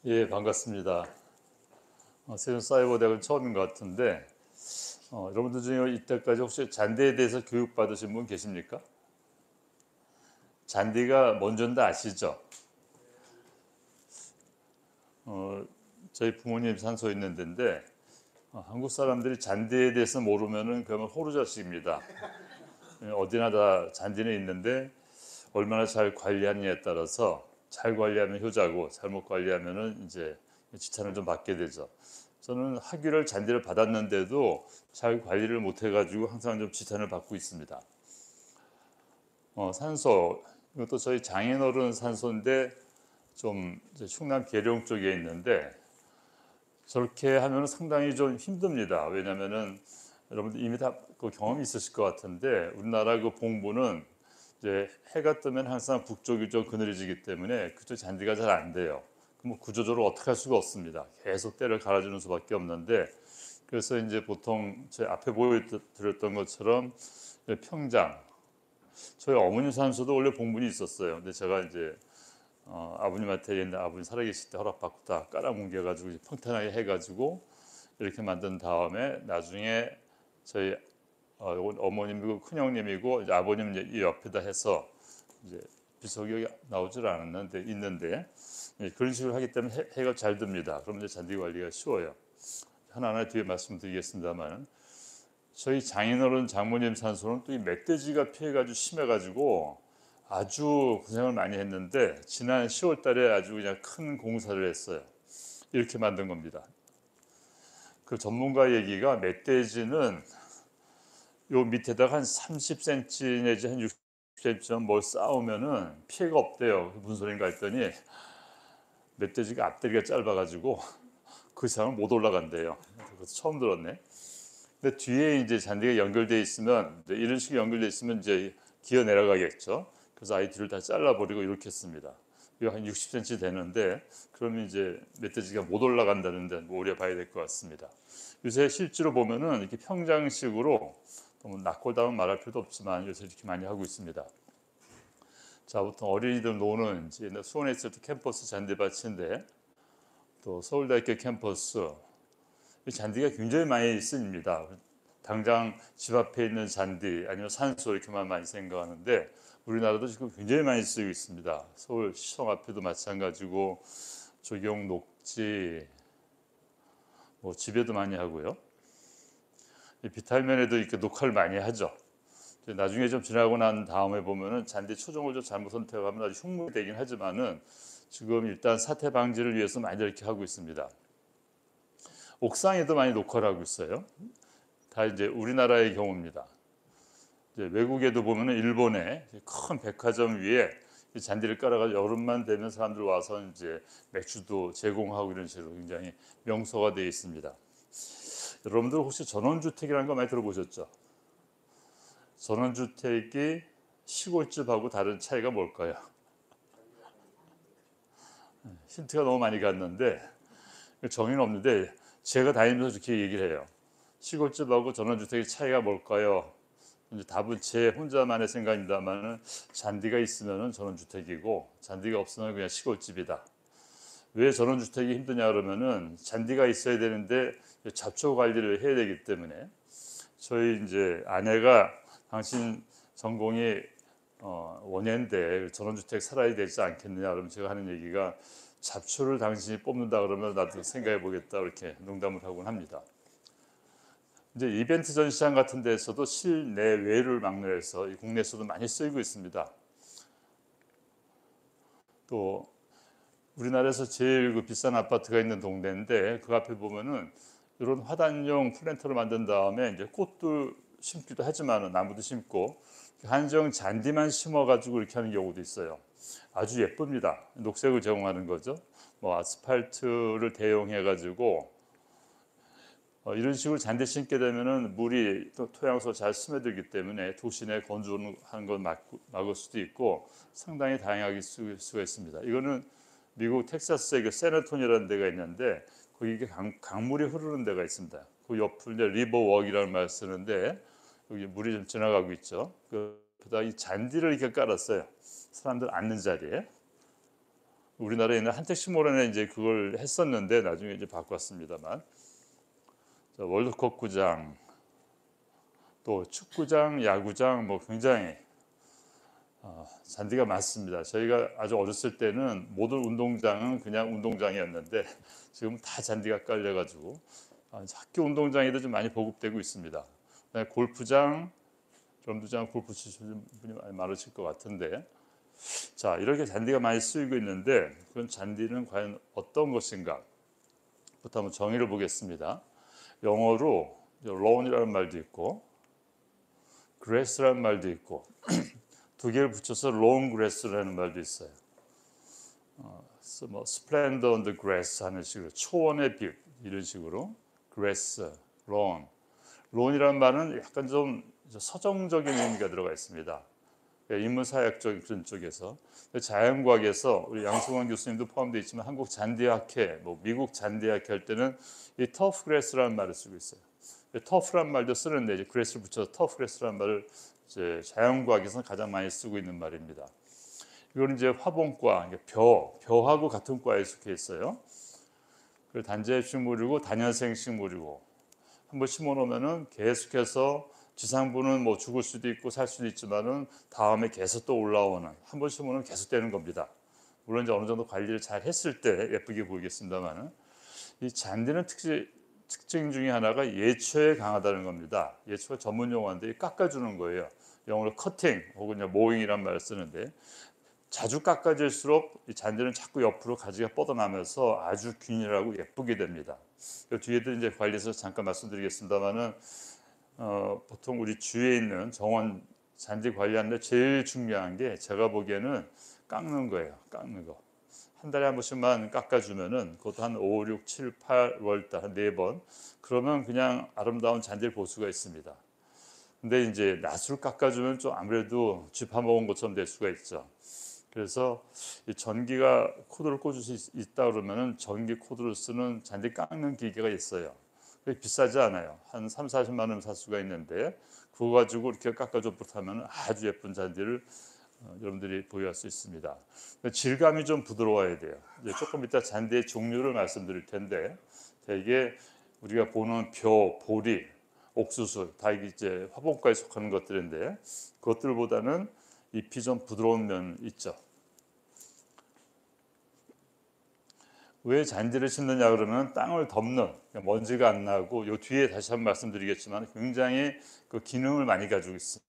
예, 반갑습니다. 세종 사이버 대학은 처음인 것 같은데 여러분들 중에 이때까지 혹시 잔디에 대해서 교육받으신 분 계십니까? 잔디가 뭔지는 다 아시죠? 어, 저희 부모님 산소에 있는 데인데 한국 사람들이 잔디에 대해서 모르면은 그러면 호루자식입니다. 어디나 다 잔디는 있는데 얼마나 잘 관리하느냐에 따라서 잘 관리하면 효자고 잘못 관리하면은 이제 지탄을 좀 받게 되죠. 저는 학위를 잔디를 받았는데도 잘 관리를 못 해가지고 항상 좀 지탄을 받고 있습니다. 산소 이것도 저희 장인어른 산소인데 좀 이제 충남 계룡 쪽에 있는데 저렇게 하면 상당히 좀 힘듭니다. 왜냐하면은 여러분들 이미 다 그 경험이 있으실 것 같은데 우리나라 그 봉부는 이제 해가 뜨면 항상 북쪽이 좀 그늘지기 때문에 그쪽 잔디가 잘 안 돼요. 그럼 구조적으로 어떻게 할 수가 없습니다. 계속 때를 갈아주는 수밖에 없는데 그래서 이제 보통 제 앞에 보여드렸던 것처럼 평장 저희 어머니 산소도 원래 봉분이 있었어요. 근데 제가 이제 아버님한테 옛날 아버님 살아계실 때 허락받고 다 깔아뭉개가지고 평탄하게 해가지고 이렇게 만든 다음에 나중에 저희 어머님이고 큰형님이고 이제 아버님 이 옆에다 해서 이제 비석이 나오질 않았는데 있는데 그런 식으로 하기 때문에 해가 잘 듭니다. 그러면 이제 잔디 관리가 쉬워요. 하나하나 뒤에 말씀드리겠습니다만 저희 장인어른 장모님 산소는 또 이 멧돼지가 피해가지고 심해가지고 아주 고생을 많이 했는데 지난 10월 달에 아주 그냥 큰 공사를 했어요. 이렇게 만든 겁니다. 그 전문가 얘기가 멧돼지는 요 밑에다가 한 30cm 내지 한 60cm 뭘 쌓으면은 피해가 없대요. 무슨 소린가 했더니 멧돼지가 앞다리가 짧아가지고 그 이상은 못 올라간대요. 그래서 처음 들었네. 근데 뒤에 이제 잔디가 연결돼 있으면 이런 식으로 연결돼 있으면 이제 기어 내려가겠죠. 그래서 아예 뒤를 다 잘라버리고 이렇게 했습니다. 이거 한 60cm 되는데 그러면 이제 멧돼지가 못 올라간다는데 뭐 오려봐야 될 것 같습니다. 요새 실제로 보면은 이렇게 평장식으로 뭐 낙골당은 말할 필요도 없지만 요새 이렇게 많이 하고 있습니다. 자, 보통 어린이들 노는 이제 수원에 있을 때 캠퍼스 잔디밭인데 또 서울대학교 캠퍼스 이 잔디가 굉장히 많이 쓰입니다. 당장 집 앞에 있는 잔디 아니면 산소 이렇게만 많이 생각하는데 우리나라도 지금 굉장히 많이 쓰이고 있습니다. 서울 시청 앞에도 마찬가지고 조경 녹지 뭐 집에도 많이 하고요. 비탈면에도 이렇게 녹화를 많이 하죠. 나중에 좀 지나고 난 다음에 보면은 잔디 초종을 좀 잘못 선택하면 아주 흉물이 되긴 하지만은 지금 일단 사태 방지를 위해서 많이 이렇게 하고 있습니다. 옥상에도 많이 녹화를 하고 있어요. 다 이제 우리나라의 경우입니다. 이제 외국에도 보면은 일본의 큰 백화점 위에 잔디를 깔아가지고 여름만 되면 사람들 와서 이제 맥주도 제공하고 이런 식으로 굉장히 명소가 되어 있습니다. 여러분들 혹시 전원주택이라는 거 많이 들어보셨죠? 전원주택이 시골집하고 다른 차이가 뭘까요? 힌트가 너무 많이 갔는데 정의는 없는데 제가 다니면서 이렇게 얘기를 해요. 시골집하고 전원주택의 차이가 뭘까요? 이제 답은 제 혼자만의 생각입니다만은 잔디가 있으면은 전원주택이고 잔디가 없으면 그냥 시골집이다. 왜 전원주택이 힘드냐 그러면은 잔디가 있어야 되는데 잡초 관리를 해야 되기 때문에 저희 이제 아내가 당신 전공이 원예인데 전원주택 살아야 되지 않겠느냐 그러면 제가 하는 얘기가 잡초를 당신이 뽑는다 그러면 나도 생각해 보겠다 이렇게 농담을 하곤 합니다. 이제 이벤트 전시장 같은 데서도 실내외를 막론해서 국내에서도 많이 쓰이고 있습니다. 또 우리나라에서 제일 그 비싼 아파트가 있는 동네인데 그 앞에 보면은 이런 화단용 플랜터를 만든 다음에 이제 꽃도 심기도 하지만 나무도 심고 한정 잔디만 심어가지고 이렇게 하는 경우도 있어요. 아주 예쁩니다. 녹색을 제공하는 거죠. 뭐 아스팔트를 대용해가지고 이런 식으로 잔디 심게 되면은 물이 또 토양에서 잘 스며들기 때문에 도시 내 건조한 건 막을 수도 있고 상당히 다양하게 쓸 수가 있습니다. 이거는 미국 텍사스의 그 세너톤이라는 데가 있는데 거기 강물이 흐르는 데가 있습니다. 그 옆을 이제 리버웍이라는 말을 쓰는데 여기 물이 좀 지나가고 있죠. 그러다 이 잔디를 이렇게 깔았어요. 사람들 앉는 자리에. 우리나라에 있는 한택식물원에 이제 그걸 했었는데 나중에 이제 바꿨습니다만, 자, 월드컵구장, 또 축구장, 야구장 뭐 굉장히 잔디가 많습니다. 저희가 아주 어렸을 때는 모든 운동장은 그냥 운동장이었는데 지금 다 잔디가 깔려가지고 학교 운동장에도 좀 많이 보급되고 있습니다. 그다음에 골프장, 여러분도 골프 치시는 분이 많이 많으실 것 같은데, 자, 이렇게 잔디가 많이 쓰이고 있는데 그런 잔디는 과연 어떤 것인가? 부터 한번 정의를 보겠습니다. 영어로 lawn이라는 말도 있고 grass라는 말도 있고 두 개를 붙여서 long grass라는 말도 있어요. 뭐 splendor on the grass 하는 식으로, 초원의 빛 이런 식으로 grass, lawn. lawn이라는 말은 약간 좀 서정적인 의미가 들어가 있습니다. 인문사역적인 그런 쪽에서, 자연과학에서 우리 양승환 교수님도 포함되어 있지만 한국 잔디학회, 뭐 미국 잔디학회 할 때는 이 터프 그래스라는 말을 쓰고 있어요. 터프란 말도 쓰는데 이제 그래스를 붙여서 터프 그래스라는 말을 이제 자연과학에서는 가장 많이 쓰고 있는 말입니다. 이거는 이제 화분과 벼하고 같은 과에 속해 있어요. 그 단자의 식물이고 단연생 식물이고 한번 심어놓으면은 계속해서 지상부는 뭐 죽을 수도 있고 살 수도 있지만은 다음에 계속 또 올라오는, 한 번 심으면 계속 되는 겁니다. 물론 이제 어느 정도 관리를 잘 했을 때 예쁘게 보이겠습니다만은, 이 잔디는 특징 중에 하나가 예초에 강하다는 겁니다. 예초가 전문 용어인데 깎아주는 거예요. 영어로 커팅 혹은 모잉이란 말을 쓰는데, 자주 깎아질수록 이 잔디는 자꾸 옆으로 가지가 뻗어나면서 아주 균일하고 예쁘게 됩니다. 그 뒤에도 이제 관리해서 잠깐 말씀드리겠습니다만은, 보통 우리 주위에 있는 정원 잔디 관리하는데 제일 중요한 게 제가 보기에는 깎는 거예요. 깎는 거. 한 달에 한 번씩만 깎아주면은 그것도 한 5, 6, 7, 8월달 한 4번, 그러면 그냥 아름다운 잔디를 볼 수가 있습니다. 근데 이제 낫으로 깎아주면 좀 아무래도 쥐파먹은 것처럼 될 수가 있죠. 그래서 이 전기가 코드를 꽂을 수 있다 그러면은 전기 코드를 쓰는 잔디 깎는 기계가 있어요. 그게 비싸지 않아요. 한 3, 40만 원 살 수가 있는데 그거 가지고 이렇게 깎아줘 부탁하면 아주 예쁜 잔디를 여러분들이 보유할 수 있습니다. 질감이 좀 부드러워야 돼요. 이제 조금 이따 잔디의 종류를 말씀드릴 텐데, 대개 우리가 보는 벼, 보리, 옥수수 다 이제 화분과에 속하는 것들인데, 그것들보다는 잎이 좀 부드러운 면 있죠. 왜 잔디를 심느냐 그러면 땅을 덮는, 먼지가 안 나고, 요 뒤에 다시 한번 말씀드리겠지만 굉장히 그 기능을 많이 가지고 있습니다.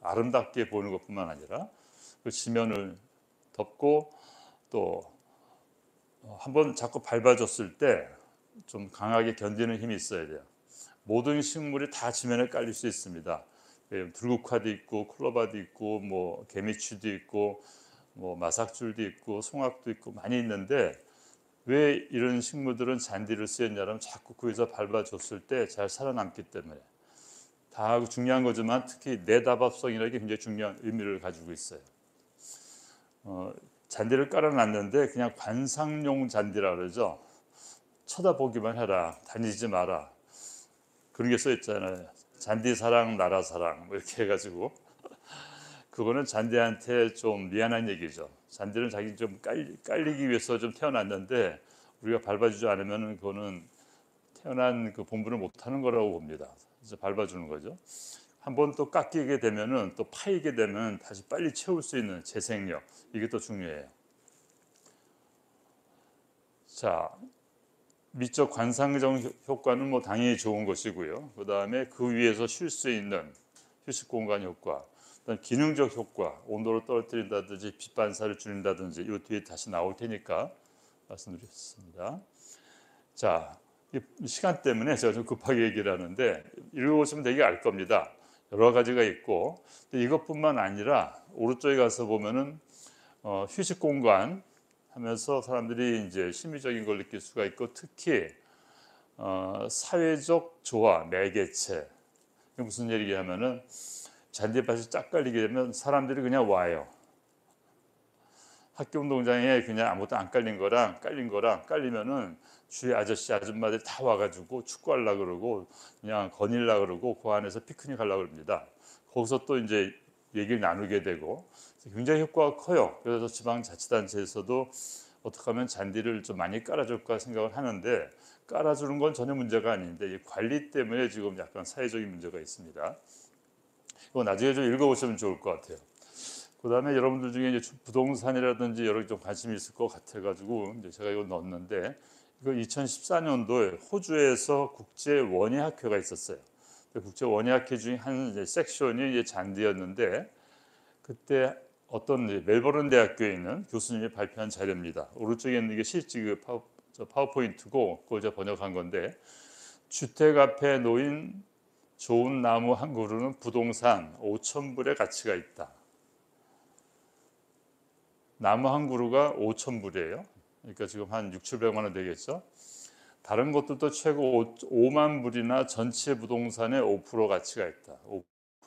아름답게 보이는 것뿐만 아니라 그 지면을 덮고, 또 한번 자꾸 밟아줬을 때 좀 강하게 견디는 힘이 있어야 돼요. 모든 식물이 다 지면에 깔릴 수 있습니다. 들국화도 있고 클로바도 있고 뭐 개미추도 있고 뭐 마삭줄도 있고 송악도 있고 많이 있는데, 왜 이런 식물들은 잔디를 쓰였냐면 자꾸 그 위에서 밟아줬을 때 잘 살아남기 때문에. 다 중요한 거지만 특히 내다밥성이라는 게 굉장히 중요한 의미를 가지고 있어요. 잔디를 깔아놨는데 그냥 관상용 잔디라 그러죠. 쳐다보기만 해라, 다니지 마라, 그런 게 써 있잖아요. 잔디 사랑 나라 사랑 뭐 이렇게 해가지고, 그거는 잔디한테 좀 미안한 얘기죠. 잔디는 자기 좀 깔리기 위해서 좀 태어났는데 우리가 밟아주지 않으면 그거는 태어난 그 본분을 못하는 거라고 봅니다. 그래서 밟아주는 거죠. 한번 또 깎이게 되면은, 또 파이게 되면 다시 빨리 채울 수 있는 재생력, 이게 또 중요해요. 자, 미적 관상적 효과는 뭐 당연히 좋은 것이고요. 그 다음에 그 위에서 쉴 수 있는 휴식 공간 효과, 그다음 기능적 효과, 온도를 떨어뜨린다든지 빛 반사를 줄인다든지, 이 뒤에 다시 나올 테니까 말씀드리겠습니다. 자, 시간 때문에 제가 좀 급하게 얘기를 하는데 읽어보시면 되게 알 겁니다. 여러 가지가 있고, 근데 이것뿐만 아니라 오른쪽에 가서 보면은 휴식 공간 하면서 사람들이 이제 심리적인 걸 느낄 수가 있고, 특히 사회적 조화, 매개체. 이게 무슨 얘기냐면은, 잔디밭이 쫙 깔리게 되면 사람들이 그냥 와요. 학교 운동장에 그냥 아무것도 안 깔린 거랑 깔리면은 주위 아저씨 아줌마들이 다 와가지고 축구하려고 그러고 그냥 거닐려고 그러고 그 안에서 피크닉 하려고 그럽니다. 거기서 또 이제 얘기를 나누게 되고 굉장히 효과가 커요. 그래서 지방자치단체에서도 어떻게 하면 잔디를 좀 많이 깔아줄까 생각을 하는데 깔아주는 건 전혀 문제가 아닌데 이 관리 때문에 지금 약간 사회적인 문제가 있습니다. 이거 나중에 좀 읽어보시면 좋을 것 같아요. 그다음에 여러분들 중에 이제 부동산이라든지 여러 좀 관심이 있을 것 같아가지고 이제 제가 이거 넣었는데 이거 2014년도에 호주에서 국제 원예학회가 있었어요. 국제 원예학회 중에 한 이제 섹션이 이제 잔디였는데 그때 어떤 멜버른 대학교에 있는 교수님이 발표한 자료입니다. 오른쪽에 있는 게 실제 그 파워포인트고 그걸 제가 번역한 건데 주택 앞에 놓인 좋은 나무 한 그루는 부동산 5,000불의 가치가 있다. 나무 한 그루가 5,000불이에요. 그러니까 지금 한 6,700만 원 되겠죠. 다른 것들도 최고 5만 불이나 전체 부동산의 5% 가치가 있다.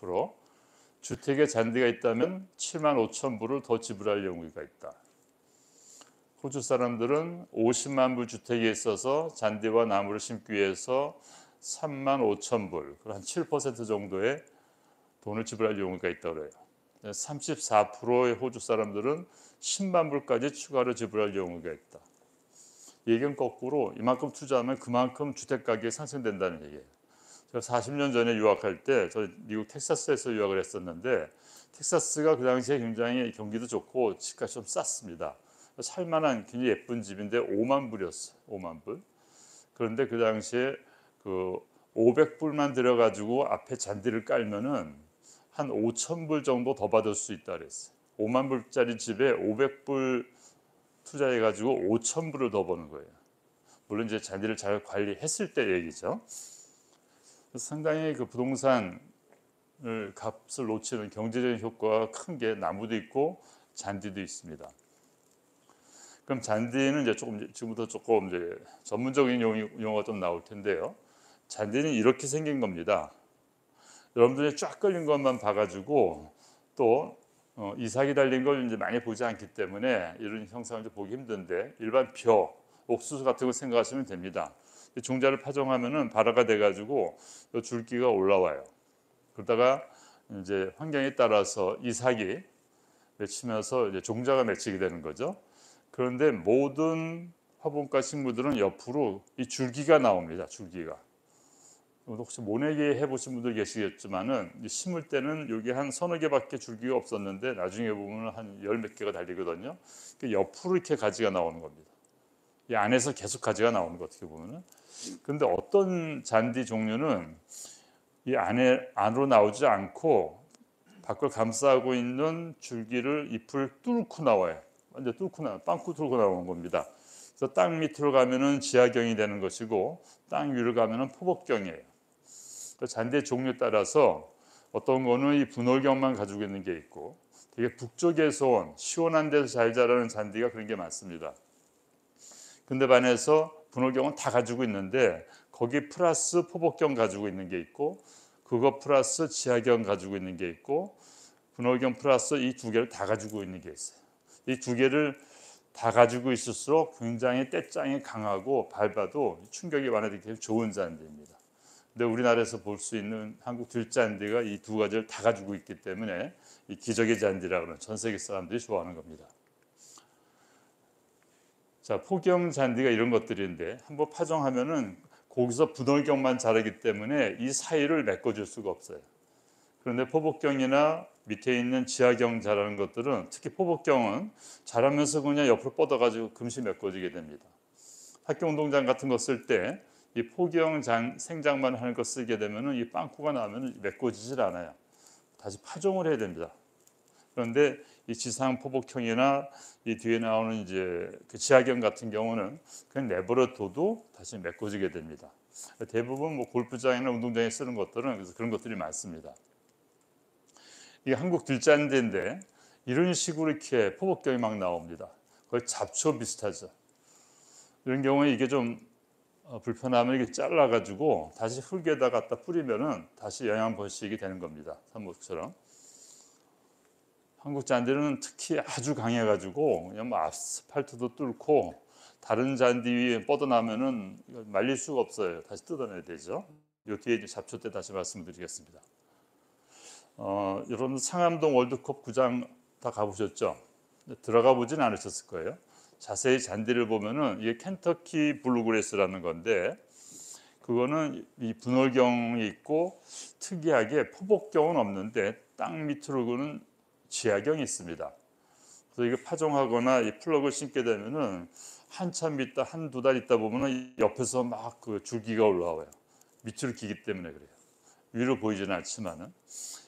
5%. 주택에 잔디가 있다면 7만 5천 불을 더 지불할 용의가 있다. 호주 사람들은 50만 불 주택에 있어서 잔디와 나무를 심기 위해서 3만 5천 불, 한 7% 정도의 돈을 지불할 용의가 있다고 그래요. 34%의 호주 사람들은 10만 불까지 추가로 지불할 용의가 있다. 얘기는 거꾸로 이만큼 투자하면 그만큼 주택 가격이 상승된다는 얘기예요. 제가 40년 전에 유학할 때 저 미국 텍사스에서 유학을 했었는데 텍사스가 그 당시에 굉장히 경기도 좋고 집값이 좀 쌌습니다. 살만한 굉장히 예쁜 집인데 5만 불이었어요. 5만 불. 그런데 그 당시에 그 500불만 들여가지고 앞에 잔디를 깔면은 한 5천 불 정도 더 받을 수 있다 그랬어요. 5만 불짜리 집에 500불 투자해가지고 5천 불을 더 버는 거예요. 물론 이제 잔디를 잘 관리했을 때 얘기죠. 상당히 그 부동산을 값을 놓치는 경제적인 효과가 큰 게 나무도 있고 잔디도 있습니다. 그럼 잔디는 이제 조금 지금부터 조금 이제 전문적인 용어가 좀 나올 텐데요. 잔디는 이렇게 생긴 겁니다. 여러분들이 쫙 걸린 것만 봐가지고 또 이삭이 달린 걸 이제 많이 보지 않기 때문에 이런 형상을 좀 보기 힘든데 일반 벼, 옥수수 같은 거 생각하시면 됩니다. 종자를 파종하면은 발화가 돼가지고 줄기가 올라와요. 그러다가 이제 환경에 따라서 이삭이 맺히면서 이제 종자가 맺히게 되는 거죠. 그런데 모든 화분과 식물들은 옆으로 이 줄기가 나옵니다. 줄기가. 혹시 모내기 해보신 분들 계시겠지만은 심을 때는 여기 한 서너 개밖에 줄기가 없었는데 나중에 보면 한 열 몇 개가 달리거든요. 옆으로 이렇게 가지가 나오는 겁니다. 이 안에서 계속 가지가 나오는 거 어떻게 보면은. 근데 어떤 잔디 종류는 이 안으로 나오지 않고 밖을 감싸고 있는 줄기를 잎을 뚫고 나와요. 완전 뚫고 나와, 빵꾸 뚫고 나오는 겁니다. 그래서 땅 밑으로 가면은 지하경이 되는 것이고 땅 위로 가면은 포복경이에요. 그 잔디의 종류에 따라서 어떤 거는 이 분홀경만 가지고 있는 게 있고 되게 북쪽에서 온 시원한 데서 잘 자라는 잔디가 그런 게 많습니다. 근데 반해서 분홀경은 다 가지고 있는데 거기 플러스 포복경 가지고 있는 게 있고 그거 플러스 지하경 가지고 있는 게 있고 분홀경 플러스 이 두 개를 다 가지고 있는 게 있어요. 이 두 개를 다 가지고 있을수록 굉장히 떼짱이 강하고 밟아도 충격이 완화되기 좋은 잔디입니다. 근데 우리나라에서 볼 수 있는 한국 들잔디가 이 두 가지를 다 가지고 있기 때문에 이 기적의 잔디라고 하는 전 세계 사람들이 좋아하는 겁니다. 자, 포경 잔디가 이런 것들인데 한번 파종하면은 거기서 분홀경만 자라기 때문에 이 사이를 메꿔줄 수가 없어요. 그런데 포복경이나 밑에 있는 지하경 자라는 것들은 특히 포복경은 자라면서 그냥 옆으로 뻗어가지고 금시 메꿔지게 됩니다. 학교 운동장 같은 거 쓸 때 이 포경 생장만 하는 거 쓰게 되면은 이 빵꾸가 나면 메꿔지질 않아요. 다시 파종을 해야 됩니다. 그런데 이 지상 포복형이나 이 뒤에 나오는 이제 그 지하경 같은 경우는 그냥 내버려둬도 다시 메꿔지게 됩니다. 대부분 뭐 골프장이나 운동장에 쓰는 것들은 그래서 그런 것들이 많습니다. 이게 한국 들잔디인데 이런 식으로 이렇게 포복경이 막 나옵니다. 거의 잡초 비슷하죠. 이런 경우에 이게 좀 불편하면 이렇게 잘라가지고 다시 흙에다 갖다 뿌리면은 다시 영양 번식이 되는 겁니다. 삼목처럼. 한국 잔디는 특히 아주 강해가지고 그냥 뭐 아스팔트도 뚫고 다른 잔디 위에 뻗어나면은 말릴 수가 없어요. 다시 뜯어내야 되죠. 이 뒤에 잡초 때 다시 말씀드리겠습니다. 여러분 상암동 월드컵 구장 다 가보셨죠? 들어가 보진 않으셨을 거예요. 자세히 잔디를 보면은 이게 켄터키 블루그래스라는 건데, 그거는 이 분월경이 있고 특이하게 포복경은 없는데 땅 밑으로는 지하경이 있습니다. 그래서 이게 파종하거나 이 플럭을 심게 되면은 한참 있다, 한두 달 있다 보면은 옆에서 막 그 줄기가 올라와요. 밑으로 기기 때문에 그래요. 위로 보이지는 않지만은.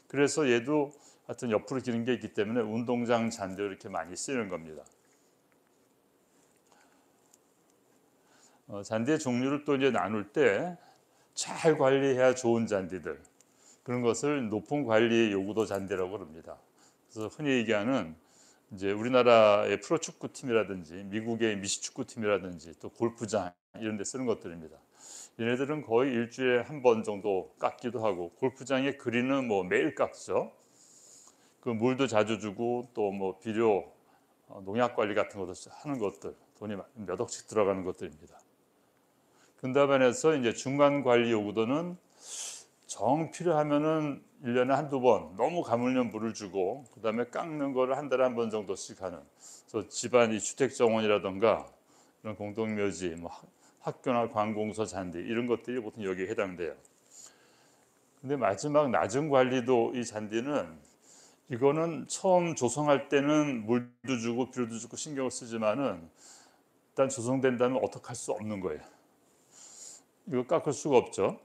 그래서 얘도 하여튼 옆으로 기는 게 있기 때문에 운동장 잔디로 이렇게 많이 쓰이는 겁니다. 잔디의 종류를 또 이제 나눌 때 잘 관리해야 좋은 잔디들, 그런 것을 높은 관리 요구도 잔디라고 합니다. 그래서 흔히 얘기하는 이제 우리나라의 프로축구팀이라든지 미국의 미식축구팀이라든지 또 골프장 이런 데 쓰는 것들입니다. 얘네들은 거의 일주일에 한 번 정도 깎기도 하고, 골프장의 그린은 뭐 매일 깎죠. 그 물도 자주 주고 또 뭐 비료, 농약 관리 같은 것도 하는 것들, 돈이 몇 억씩 들어가는 것들입니다. 근다반에서 이제 중간 관리 요구도는 정 필요하면은 1년에 한두 번 너무 가물면 물을 주고, 그다음에 깎는 거를 한 달에 한 번 정도씩 하는, 그래서 집안 이 주택 정원이라든가 이런 공동묘지, 뭐 학교나 관공서 잔디 이런 것들이 보통 여기에 해당돼요. 근데 마지막 낮은 관리도, 이 잔디는 이거는 처음 조성할 때는 물도 주고 비료도 주고 신경을 쓰지만은 일단 조성된 다음에 어떻게 할 수 없는 거예요. 이거 깎을 수가 없죠.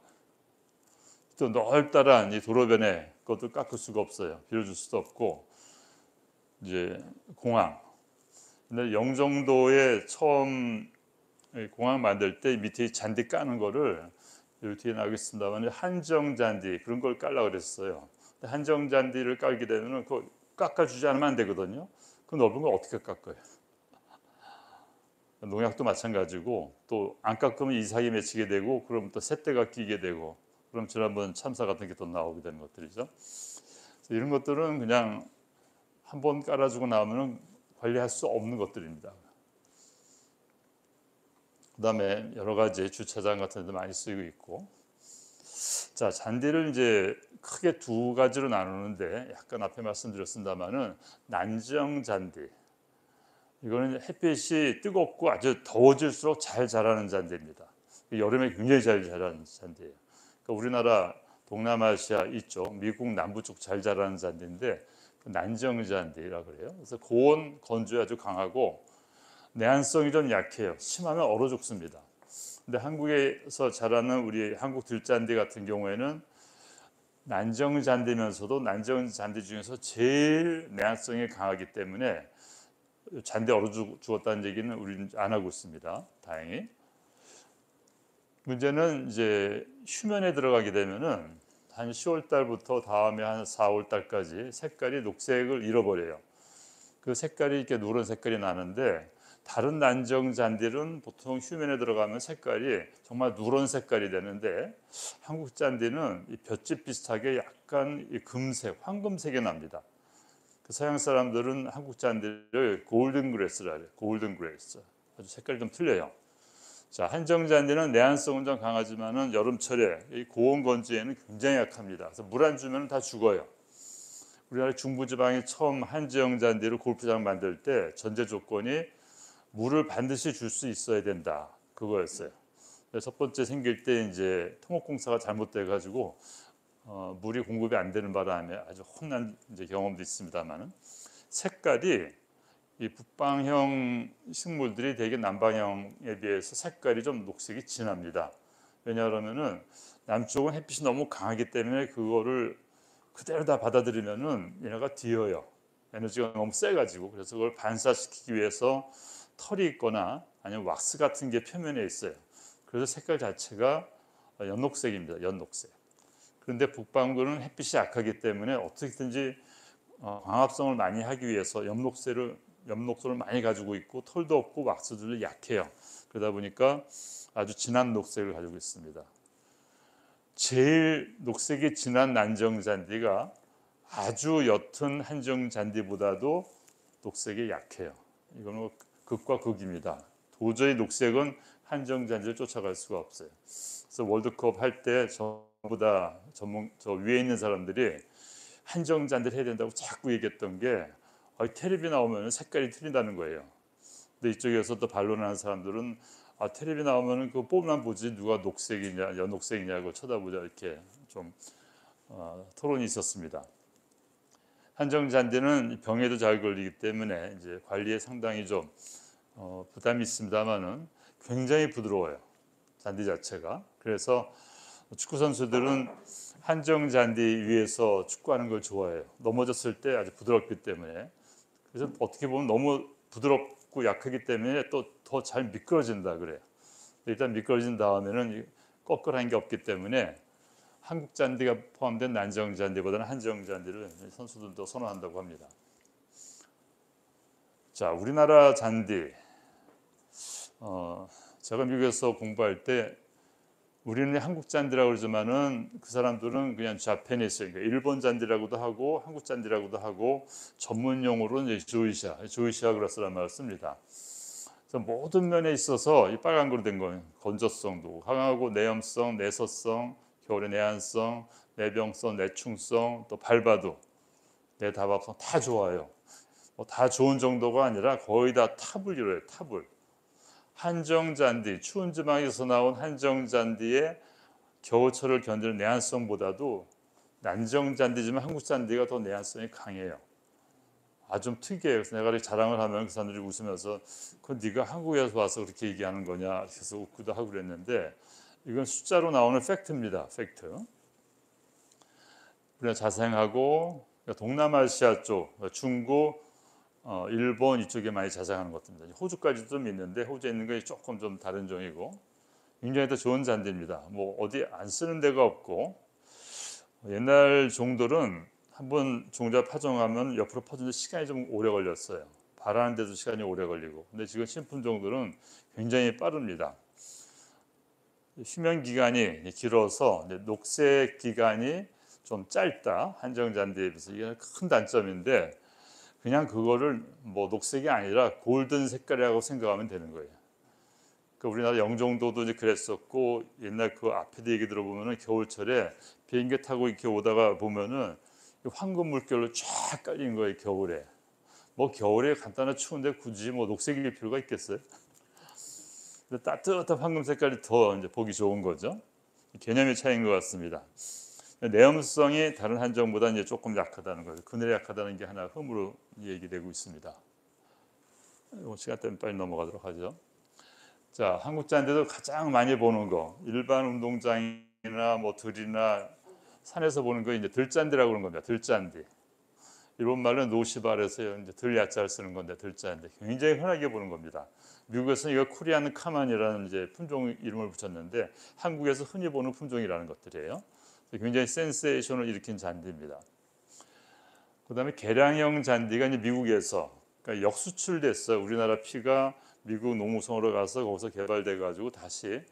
또 넓다란 이 도로변에 그것도 깎을 수가 없어요. 빌려줄 수도 없고, 이제 공항. 근데 영종도에 처음 공항 만들 때 밑에 잔디 까는 거를, 여기 뒤에 나오겠습니다만 한정 잔디 그런 걸 깔라 그랬어요. 한정 잔디를 깔게 되면은 그 깎아주지 않으면 안 되거든요. 그 넓은 걸 어떻게 깎아요? 농약도 마찬가지고, 또 안 깎으면 이삭이 맺히게 되고, 그럼 또 새떼가 끼게 되고, 그럼 지난번 참사 같은 게 또 나오게 되는 것들이죠. 이런 것들은 그냥 한번 깔아주고 나면 관리할 수 없는 것들입니다. 그다음에 여러 가지 주차장 같은 데 많이 쓰이고 있고. 자, 잔디를 이제 크게 두 가지로 나누는데, 약간 앞에 말씀드렸습니다만은 난정 잔디, 이거는 햇빛이 뜨겁고 아주 더워질수록 잘 자라는 잔디입니다. 여름에 굉장히 잘 자라는 잔디예요. 그러니까 우리나라 동남아시아 이쪽, 미국 남부 쪽 잘 자라는 잔디인데, 난정 잔디라 그래요. 그래서 고온 건조에 아주 강하고 내한성이 좀 약해요. 심하면 얼어 죽습니다. 근데 한국에서 자라는 우리 한국 들잔디 같은 경우에는 난정 잔디면서도 난정 잔디 중에서 제일 내한성이 강하기 때문에 잔디 얼어 죽었다는 얘기는 우리는 안 하고 있습니다. 다행히. 문제는 이제 휴면에 들어가게 되면은 한 10월 달부터 다음에 한 4월 달까지 색깔이 녹색을 잃어버려요. 그 색깔이 이렇게 노란 색깔이 나는데, 다른 난정 잔디는 보통 휴면에 들어가면 색깔이 정말 누런 색깔이 되는데, 한국 잔디는 이 볏짚 비슷하게 약간 이 금색, 황금색이 납니다. 그 서양 사람들은 한국 잔디를 골든 그레스라 해요. 골든 그레스. 아주 색깔이 좀 틀려요. 자, 한정 잔디는 내한성은 좀 강하지만은 여름철에 이 고온 건조에는 굉장히 약합니다. 그래서 물 안 주면 다 죽어요. 우리나라 중부지방이 처음 한정 잔디를 골프장 만들 때 전제 조건이 물을 반드시 줄 수 있어야 된다, 그거였어요. 첫 번째 생길 때 이제 토목공사가 잘못돼 가지고 물이 공급이 안 되는 바람에 아주 혼난 이제 경험도 있습니다만은, 색깔이 이 북방형 식물들이 대개 남방형에 비해서 색깔이 좀 녹색이 진합니다. 왜냐하면은 남쪽은 햇빛이 너무 강하기 때문에 그거를 그대로 다 받아들이면은 얘네가 뒤어요. 에너지가 너무 세가지고. 그래서 그걸 반사시키기 위해서 털이 있거나 아니면 왁스 같은 게 표면에 있어요. 그래서 색깔 자체가 연녹색입니다. 연녹색. 그런데 북반구는 햇빛이 약하기 때문에 어떻게든지 광합성을 많이 하기 위해서 엽록소를 많이 가지고 있고, 털도 없고 왁스들도 약해요. 그러다 보니까 아주 진한 녹색을 가지고 있습니다. 제일 녹색이 진한 난정 잔디가 아주 옅은 한정 잔디보다도 녹색이 약해요. 이거는 극과 극입니다. 도저히 녹색은 한정 잔디를 쫓아갈 수가 없어요. 그래서 월드컵 할 때 전부 다 저 위에 있는 사람들이 한정 잔디를 해야 된다고 자꾸 얘기했던 게, 텔레비 나오면 색깔이 틀린다는 거예요. 근데 이쪽에서 또 반론하는 사람들은 텔레비 나오면은 그 뽀만 보지 누가 녹색이냐 연녹색이냐고 쳐다보자 이렇게 좀 토론이 있었습니다. 한정 잔디는 병에도 잘 걸리기 때문에 이제 관리에 상당히 좀 부담이 있습니다만은 굉장히 부드러워요. 잔디 자체가. 그래서 축구 선수들은 한정 잔디 위에서 축구하는 걸 좋아해요. 넘어졌을 때 아주 부드럽기 때문에. 그래서 어떻게 보면 너무 부드럽고 약하기 때문에 또 더 잘 미끄러진다 그래요. 일단 미끄러진 다음에는 꺼끌한 게 없기 때문에 한국 잔디가 포함된 난정 잔디보다는 한정 잔디를 선수들도 선호한다고 합니다. 자, 우리나라 잔디. 제가 미국에서 공부할 때 우리는 한국 잔디라고 그러지만은 그 사람들은 그냥 자페니스, 그러니까 일본 잔디라고도 하고 한국 잔디라고도 하고 전문 용어로는 조이시아 그라스라는 말을 씁니다. 그래서 모든 면에 있어서 이 빨간거로 된 거예요. 건조성도 강하고 내염성, 내서성, 겨울에 내한성, 내병성, 내충성, 또 밟아도 내다밥성 다 좋아요. 다 좋은 정도가 아니라 거의 다 탑을 이뤄요. 탑을. 한정잔디, 추운 지방에서 나온 한정잔디의 겨울철을 견디는 내한성보다도 난정잔디지만 한국잔디가 더 내한성이 강해요. 좀 특이해요. 그래서 내가 자랑을 하면 그 사람들이 웃으면서 그건 네가 한국에서 와서 그렇게 얘기하는 거냐 그래서 웃기도 하고 그랬는데 이건 숫자로 나오는 팩트입니다. 팩트. 우리가 자생하고 동남아시아 쪽, 중국, 일본 이쪽에 많이 자생하는 것들입니다. 호주까지도 좀 있는데 호주에 있는 게 조금 좀 다른 종이고 굉장히 더 좋은 잔디입니다. 뭐 어디 안 쓰는 데가 없고 옛날 종들은 한번 종자 파종하면 옆으로 퍼지는 시간이 좀 오래 걸렸어요. 발하는데도 시간이 오래 걸리고. 근데 지금 신품 종들은 굉장히 빠릅니다. 휴면 기간이 길어서 녹색 기간이 좀 짧다. 한정 잔디에 비해서 이게 큰 단점인데 그냥 그거를 뭐 녹색이 아니라 골든 색깔이라고 생각하면 되는 거예요. 그러니까 우리나라 영종도도 이제 그랬었고 옛날 그 앞에도 얘기 들어보면은 겨울철에 비행기 타고 이렇게 오다가 보면은 황금 물결로 쫙 깔린 거예요 겨울에. 뭐 겨울에 간단한 추운데 굳이 뭐 녹색일 필요가 있겠어요? 근데 따뜻한 황금 색깔이 더 이제 보기 좋은 거죠. 개념의 차이인 것 같습니다. 내염성이 다른 한정보다 이제 조금 약하다는 거예요. 그늘에 약하다는 게 하나 흠으로 얘기되고 있습니다. 시간 때문에 빨리 넘어가도록 하죠. 자, 한국 잔디도 가장 많이 보는 거 일반 운동장이나 뭐 들이나 산에서 보는 거 이제 들잔디라고 그러는 겁니다. 들잔디. 일본 말은 노시발에서 이제 들야자를 쓰는 건데 들잔디. 굉장히 흔하게 보는 겁니다. 미국에서는 이거 코리안 카만이라는 이제 품종 이름을 붙였는데 한국에서 흔히 보는 품종이라는 것들이에요. 굉장히 센세이션을 일으킨 잔디입니다. 그다음에 계량형 잔디가 이제 미국에서 그러니까 역수출됐어요. 우리나라 피가 미국 농무성으로 가서 거기서 개발돼 가지고 다시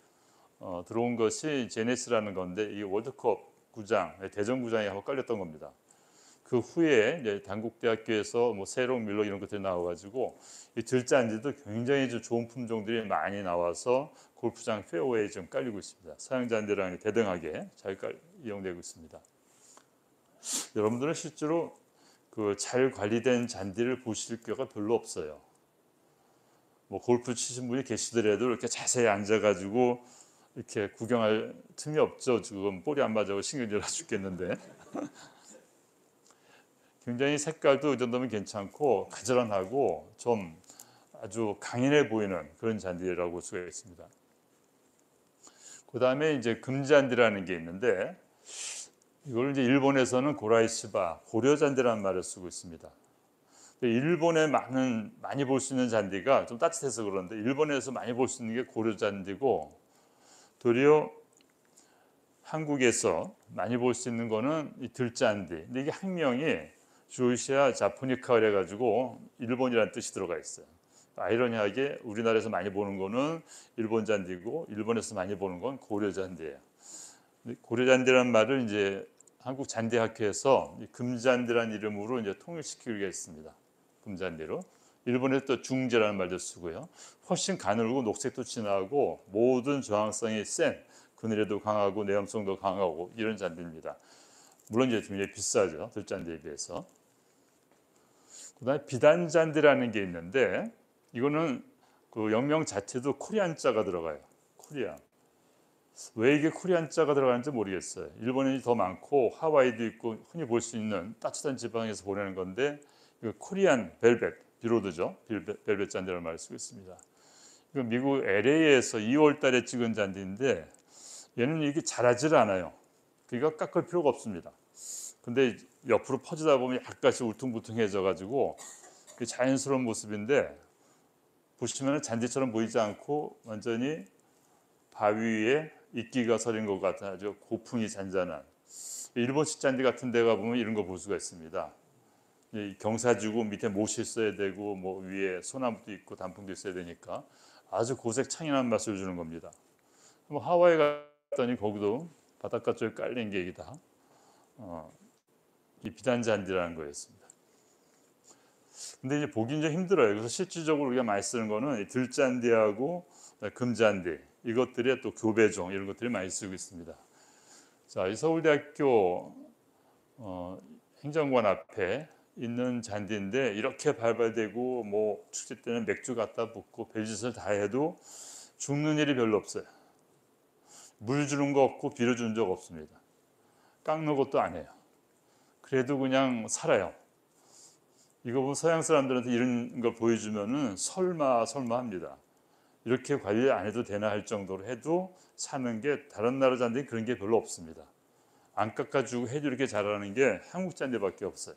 들어온 것이 제네시스라는 건데 이 월드컵 구장, 대전 구장에 한번 깔렸던 겁니다. 그 후에 이제 단국대학교에서 뭐 세롱 밀러 이런 것들이 나와가지고 이 들잔디도 굉장히 좋은 품종들이 많이 나와서 골프장 페어웨이에 좀 깔리고 있습니다. 서양 잔디랑 대등하게 잘 이용되고 있습니다. 여러분들은 실제로 그 잘 관리된 잔디를 보실 기회가 별로 없어요. 뭐 골프 치신 분이 계시더라도 이렇게 자세히 앉아가지고 이렇게 구경할 틈이 없죠. 지금 볼이 안 맞아서 신경질 나 죽겠는데. 굉장히 색깔도 이 정도면 괜찮고 가지런하고 좀 아주 강인해 보이는 그런 잔디라고 볼 수가 있습니다. 그 다음에 이제 금잔디라는 게 있는데 이걸 이제 일본에서는 고라이시바 고려잔디라는 말을 쓰고 있습니다. 일본에 많이 볼 수 있는 잔디가 좀 따뜻해서 그런데 일본에서 많이 볼 수 있는 게 고려잔디고 도리어 한국에서 많이 볼 수 있는 거는 이 들잔디. 근데 이게 학명이 조이시아 자포니카 그래가지고 일본이라는 뜻이 들어가 있어요. 아이러니하게 우리나라에서 많이 보는 거는 일본 잔디고 일본에서 많이 보는 건 고려 잔디예요. 고려잔디라는 말을 이제 한국 잔디학회에서 금잔디라는 이름으로 이제 통일시키기로 했습니다. 금잔디로. 일본에서 또 중재라는 말도 쓰고요. 훨씬 가늘고 녹색도 진하고 모든 저항성이 센 그늘에도 강하고 내염성도 강하고 이런 잔디입니다. 물론 이제 굉장히 비싸죠. 들잔디에 비해서. 그다음에 비단잔디라는 게 있는데 이거는 그 영명 자체도 코리안자가 들어가요. 코리안. 왜 이게 코리안자가 들어가는지 모르겠어요. 일본인이 더 많고 하와이도 있고 흔히 볼 수 있는 따뜻한 지방에서 보내는 건데 이거 코리안 벨벳 비로드죠. 벨벳 잔디라는 말을 쓰고 있습니다. 이거 미국 LA에서 2월 달에 찍은 잔디인데 얘는 이게 자라질 않아요. 그러니까 깎을 필요가 없습니다. 근데 옆으로 퍼지다 보면 약간씩 울퉁불퉁해져 가지고 자연스러운 모습인데 보시면 잔디처럼 보이지 않고 완전히 바위 위에 이끼가 서린 것 같은 아주 고풍이 잔잔한 일본식 잔디 같은 데 가보면 이런 거 볼 수가 있습니다. 경사지고 밑에 못이 있어야 되고 뭐 위에 소나무도 있고 단풍도 있어야 되니까 아주 고색 창연한 맛을 주는 겁니다. 뭐 하와이 갔더니 거기도 바닷가 쪽에 깔린 게 이게 다 이 비단 잔디라는 거였습니다. 근데 이제 보기 좀 힘들어요. 그래서 실질적으로 우리가 많이 쓰는 거는 들잔디하고 금잔디 이것들의 또 교배종 이런 것들이 많이 쓰고 있습니다. 자, 이 서울대학교 행정관 앞에 있는 잔디인데 이렇게 발발되고 뭐 축제 때는 맥주 갖다 붓고 별짓을 다 해도 죽는 일이 별로 없어요. 물 주는 거 없고 비료 주는 적 없습니다. 깎는 것도 안 해요. 그래도 그냥 살아요. 이거 보면 서양 사람들한테 이런 걸 보여주면은 설마 합니다. 이렇게 관리 안 해도 되나 할 정도로 해도 사는 게 다른 나라 잔디는 그런 게 별로 없습니다. 안 깎아주고 해도 이렇게 자라는 게 한국 잔디밖에 없어요.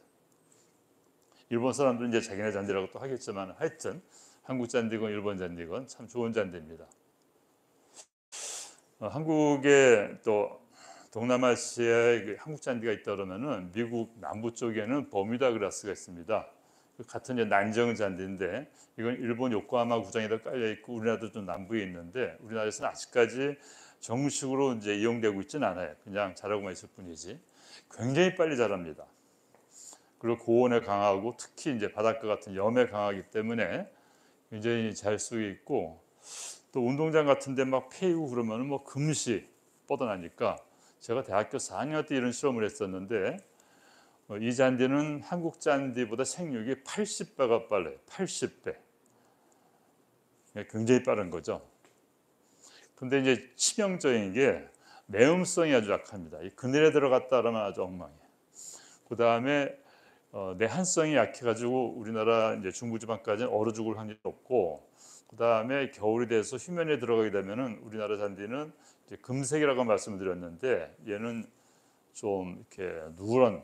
일본 사람들은 이제 자기네 잔디라고 또 하겠지만 하여튼 한국 잔디건 일본 잔디건 참 좋은 잔디입니다. 한국에 또 동남아시아에 한국 잔디가 있다 그러면은 미국 남부 쪽에는 버뮤다 그라스가 있습니다. 같은 이제 난정 잔디인데 이건 일본 요코하마 구장에다 깔려 있고 우리나라도 좀 남부에 있는데 우리나라에서는 아직까지 정식으로 이제 이용되고 있지는 않아요. 그냥 자라고만 있을 뿐이지. 굉장히 빨리 자랍니다. 그리고 고온에 강하고 특히 이제 바닷가 같은 염에 강하기 때문에 굉장히 잘 쓰고 있고 또 운동장 같은데 막 패이고 그러면은 뭐 금시 뻗어나니까 제가 대학교 4학년 때 이런 실험을 했었는데 이 잔디는 한국 잔디보다 생육이 80배가 빨라요. 80배. 굉장히 빠른 거죠. 근데 이제 치명적인 게 내음성이 아주 약합니다. 이 그늘에 들어갔다 그러면 아주 엉망이에요. 그 다음에 내한성이 약해가지고 우리나라 이제 중부지방까지는 얼어 죽을 확률이 높고 그 다음에 겨울이 돼서 휴면에 들어가게 되면은 우리나라 잔디는 이제 금색이라고 말씀을 드렸는데 얘는 좀 이렇게 누런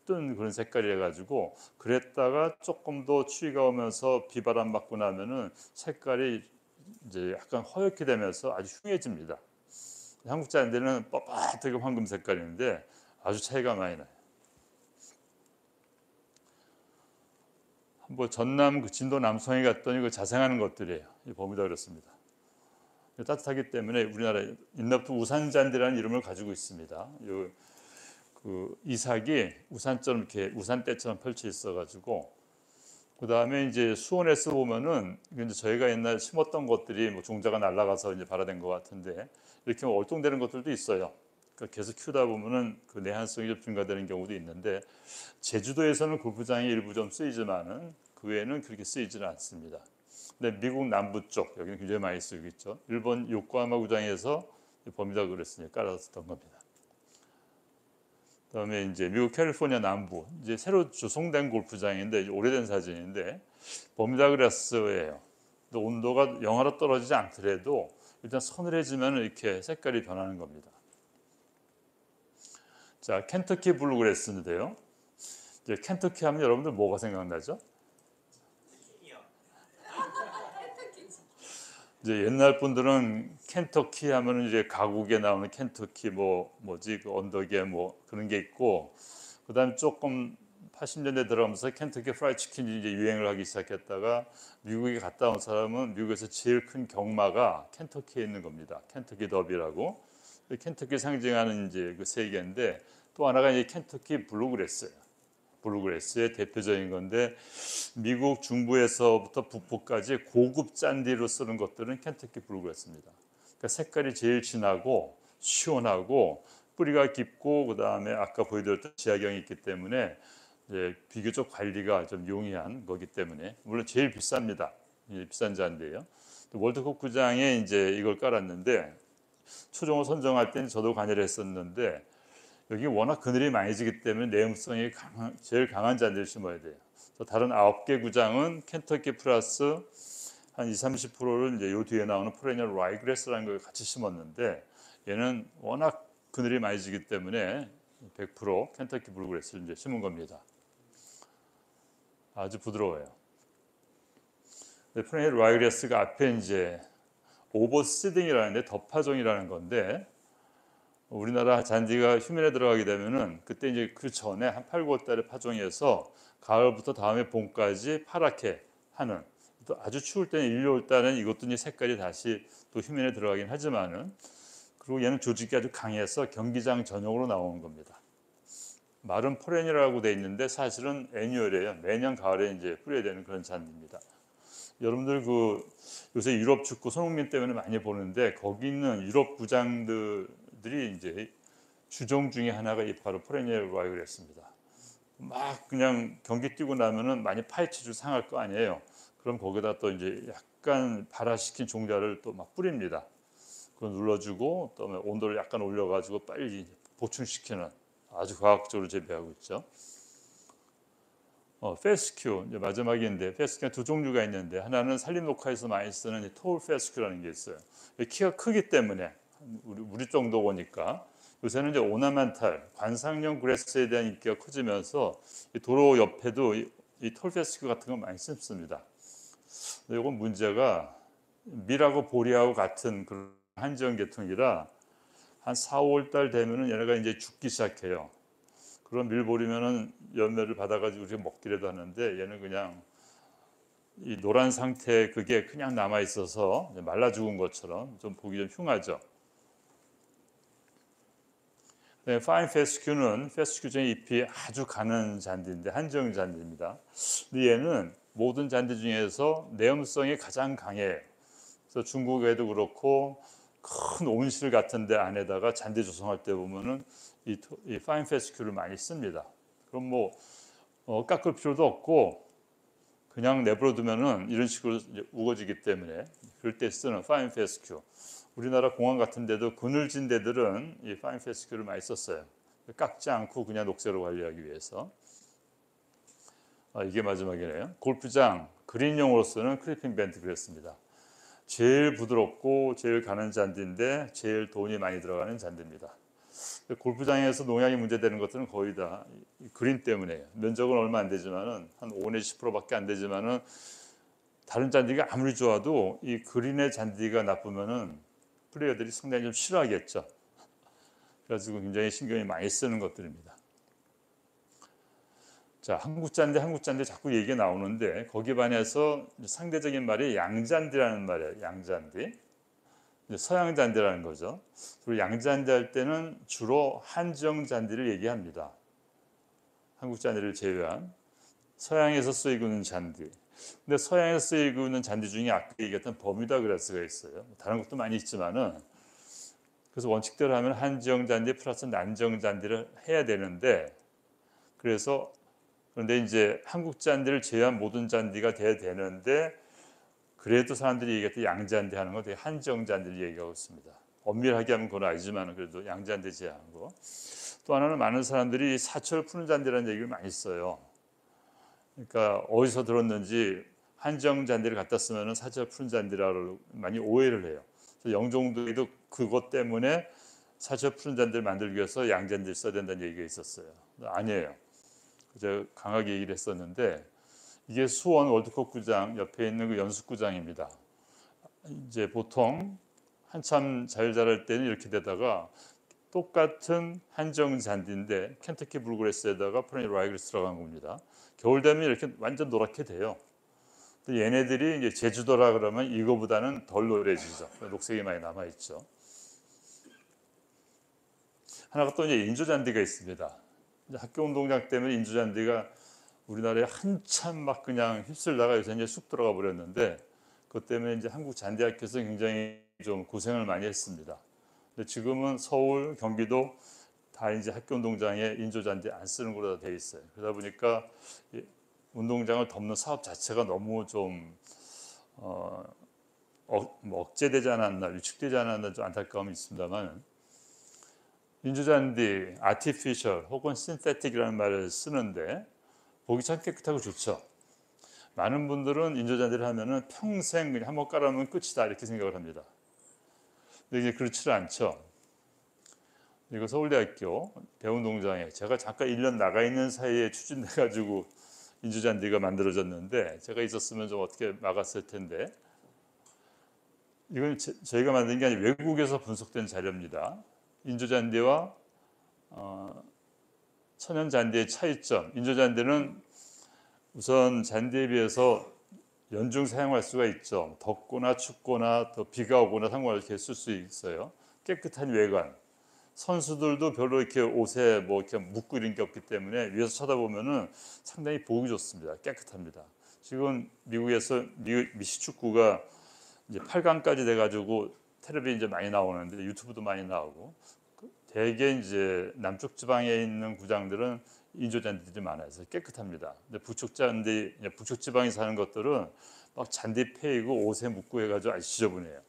뜬 그런 색깔이 해가지고 그랬다가 조금 더 추위가 오면서 비바람 맞고 나면은 색깔이 이제 약간 허옇게 되면서 아주 흉해집니다. 한국 잔디는 뻣뻣하게 황금 색깔인데 아주 차이가 많이 나요. 뭐 전남 그 진도 남성에 갔더니 그 자생하는 것들이에요. 이 버뮤다 그렇습니다. 따뜻하기 때문에 우리나라 옛날부터 우산잔디라는 이름을 가지고 있습니다. 그 이삭이 우산처럼 이렇게 우산대처럼 펼쳐 있어가지고 그 다음에 이제 수원에서 보면은 이제 저희가 옛날 심었던 것들이 뭐 종자가 날아가서 이제 발화된 것 같은데 이렇게 얼뚱되는 것들도 있어요. 그러니까 계속 키우다 보면은 그 내한성이 좀 증가되는 경우도 있는데 제주도에서는 골프장이 일부 좀 쓰이지만은 그 외에는 그렇게 쓰이지는 않습니다. 근데 미국 남부 쪽 여기는 굉장히 많이 쓰이고 있죠. 일본 요코하마 구장에서 버뮤다 그랬으니 깔았었던 겁니다. 그다음에 이제 미국 캘리포니아 남부 이제 새로 조성된 골프장인데 오래된 사진인데 버뮤다 그라스예요. 온도가 영하로 떨어지지 않더라도 일단 서늘해지면 이렇게 색깔이 변하는 겁니다. 자, 켄터키 블루그래스인데요. 이제 켄터키 하면 여러분들 뭐가 생각나죠? 이제 옛날 분들은 켄터키 하면은 이제 가곡에 나오는 켄터키 뭐지 그 언덕에 뭐 그런 게 있고 그다음 조금 80년대 들어가면서 켄터키 프라이드 치킨이 이제 유행을 하기 시작했다가 미국에 갔다 온 사람은 미국에서 제일 큰 경마가 켄터키에 있는 겁니다. 켄터키 더비라고. 켄터키 상징하는 이제 그 세 개인데 또 하나가 이제 켄터키 블루그래스예요. 블루그래스의 대표적인 건데 미국 중부에서부터 북부까지 고급 잔디로 쓰는 것들은 켄터키 블루그래스입니다. 그러니까 색깔이 제일 진하고 시원하고 뿌리가 깊고 그 다음에 아까 보여드렸던 지하경이 있기 때문에 이제 비교적 관리가 좀 용이한 거기 때문에 물론 제일 비쌉니다. 비싼 잔디예요. 월드컵 구장에 이제 이걸 깔았는데 초종을 선정할 때는 저도 관여를 했었는데 여기 워낙 그늘이 많이 지기 때문에 내음성이 제일 강한 잔디를 심어야 돼요. 다른 9개 구장은 켄터키 플러스 한 20-30%를 이제 요 뒤에 나오는 페rennial ryegrass라는 걸 같이 심었는데 얘는 워낙 그늘이 많이 지기 때문에 100% 켄터키 블루그래스를 이제 심은 겁니다. 아주 부드러워요. 페rennial ryegrass가 앞에 이제 오버시딩이라는데 덮파종이라는 건데 우리나라 잔디가 휴면에 들어가게 되면은 그때 이제 그 전에 한 8, 9월 달에 파종해서 가을부터 다음에 봄까지 파랗게 하는 또 아주 추울 때는 1, 2월 달에는 이것도 이제 색깔이 다시 또 휴면에 들어가긴 하지만은 그리고 얘는 조직이 아주 강해서 경기장 전용으로 나오는 겁니다. 마른 포렌이라고 돼 있는데 사실은 애니얼이에요. 매년 가을에 이제 뿌려야 되는 그런 잔디입니다. 여러분들 그 요새 유럽 축구 손흥민 때문에 많이 보는데 거기 있는 유럽 구장들이 이제 주종 중에 하나가 이 바로 페rennial ryegrass입니다. 막 그냥 경기 뛰고 나면은 많이 파헤치고 상할 거 아니에요. 그럼 거기다 또 이제 약간 발화시킨 종자를 또 막 뿌립니다. 그걸 눌러주고 또 온도를 약간 올려가지고 빨리 보충시키는 아주 과학적으로 재배하고 있죠. 페스큐 이제 마지막인데 페스큐가 두 종류가 있는데 하나는 산림 녹화에서 많이 쓰는 톨 페스큐라는 게 있어요. 키가 크기 때문에 우리 정도 보니까 요새는 이제 오나멘탈 관상용 그래스에 대한 인기가 커지면서 도로 옆에도 이 톨 페스큐 같은 거 많이 심습니다. 근데 이건 문제가 밀하고 보리하고 같은 그런 한지형 계통이라 한 4, 5월 달 되면은 얘네가 이제 죽기 시작해요. 그런 밀보리면은 열매를 받아가지고 우리가 먹기라도 하는데 얘는 그냥 이 노란 상태 그게 그냥 남아 있어서 말라 죽은 것처럼 좀 보기 좀 흉하죠. 네, 파인 페스큐는 페스큐 중에 잎이 아주 가는 잔디인데 한정 잔디입니다. 근데 얘는 모든 잔디 중에서 내음성이 가장 강해요. 그래서 중국에도 그렇고 큰 온실 같은 데 안에다가 잔디 조성할 때 보면은 이 파인 페스큐를 많이 씁니다. 그럼 뭐 깎을 필요도 없고 그냥 내버려 두면은 이런 식으로 우거지기 때문에 그럴 때 쓰는 파인 페스큐. 우리나라 공항 같은 데도 그늘진 데들은 이 파인 페스큐를 많이 썼어요. 깎지 않고 그냥 녹색으로 관리하기 위해서. 이게 마지막이네요. 골프장 그린용으로 쓰는 클리핑 밴드 그랬습니다. 제일 부드럽고 제일 가는 잔디인데 제일 돈이 많이 들어가는 잔디입니다. 골프장에서 농약이 문제되는 것들은 거의 다 그린 때문에요. 면적은 얼마 안 되지만은 한 5 내지 10%밖에 안 되지만은 다른 잔디가 아무리 좋아도 이 그린의 잔디가 나쁘면은 플레이어들이 상당히 좀 싫어하겠죠. 그래가지고 굉장히 신경이 많이 쓰는 것들입니다. 자, 한국 잔디 자꾸 얘기가 나오는데 거기에 반해서 상대적인 말이 양잔디라는 말이에요. 양잔디. 서양 잔디라는 거죠. 그리고 양잔디 할 때는 주로 한정 잔디를 얘기합니다. 한국 잔디를 제외한 서양에서 쓰이고 있는 잔디. 근데 서양에서 쓰이고 있는 잔디 중에 아까 얘기했던 버뮤다 그라스가 있어요. 다른 것도 많이 있지만은 그래서 원칙대로 하면 한정 잔디 플러스 난정 잔디를 해야 되는데 그런데 이제 한국 잔디를 제외한 모든 잔디가 돼야 되는데 그래도 사람들이 얘기했던 양잔디 하는 건 되게 한정 잔디를 얘기하고 있습니다. 엄밀하게 하면 그건 아니지만 그래도 양잔디 제외한 거. 또 하나는 많은 사람들이 사철 푸는 잔디라는 얘기를 많이 써요. 그러니까 어디서 들었는지 한정 잔디를 갖다 쓰면 사철 푸는 잔디라고 많이 오해를 해요. 그래서 영종도에도 그것 때문에 사철 푸는 잔디를 만들기 위해서 양잔디를 써야 된다는 얘기가 있었어요. 아니에요. 제가 강하게 얘기를 했었는데 이게 수원 월드컵 구장 옆에 있는 그 연습구장입니다. 이제 보통 한참 잘 자랄 때는 이렇게 되다가 똑같은 한정 잔디인데 켄터키 블루그래스에다가 페rennial ryegrass 들어간 겁니다. 겨울 되면 이렇게 완전 노랗게 돼요. 얘네들이 이제 제주도라 그러면 이거보다는 덜 노래지죠. 녹색이 많이 남아 있죠. 하나가 또 이제 인조 잔디가 있습니다. 이제 학교 운동장 때문에 인조 잔디가 우리나라에 한참 막 그냥 휩쓸다가 요새 이제 쑥 들어가 버렸는데 그것 때문에 이제 한국 잔디학교에서 굉장히 좀 고생을 많이 했습니다. 근데 지금은 서울, 경기도 다 이제 학교 운동장에 인조 잔디 안 쓰는 걸로 다 돼 있어요. 그러다 보니까 운동장을 덮는 사업 자체가 너무 좀 뭐 억제되지 않았나, 위축되지 않았나 좀 안타까움이 있습니다만, 인조잔디, 아티피셜 혹은 신테틱이라는 말을 쓰는데 보기 참 깨끗하고 좋죠. 많은 분들은 인조잔디를 하면은 평생 그냥 한번 깔아놓으면 끝이다 이렇게 생각을 합니다. 근데 이게 그렇지 않죠. 이거 서울대학교 배운농장에 제가 잠깐 1년 나가 있는 사이에 추진돼 가지고 인조잔디가 만들어졌는데, 제가 있었으면 좀 어떻게 막았을 텐데, 이건 저희가 만든 게 아니라 외국에서 분석된 자료입니다. 인조잔디와 천연잔디의 차이점. 인조잔디는 우선 잔디에 비해서 연중 사용할 수가 있죠. 덥거나 춥거나 또 비가 오거나 상관없이 쓸 수 있어요. 깨끗한 외관. 선수들도 별로 이렇게 옷에 뭐 이렇게 묻고 이런 게 없기 때문에 위에서 쳐다보면은 상당히 보기 좋습니다. 깨끗합니다. 지금 미국에서 미식 축구가 이제 8강까지 돼가지고 텔레비전 이제 많이 나오는데 유튜브도 많이 나오고, 대개 이제 남쪽 지방에 있는 구장들은 인조잔디들이 많아서 깨끗합니다. 근데 북쪽 지방에 사는 것들은 막 잔디 패이고 옷에 묻고 해가지고 아주 지저분해요.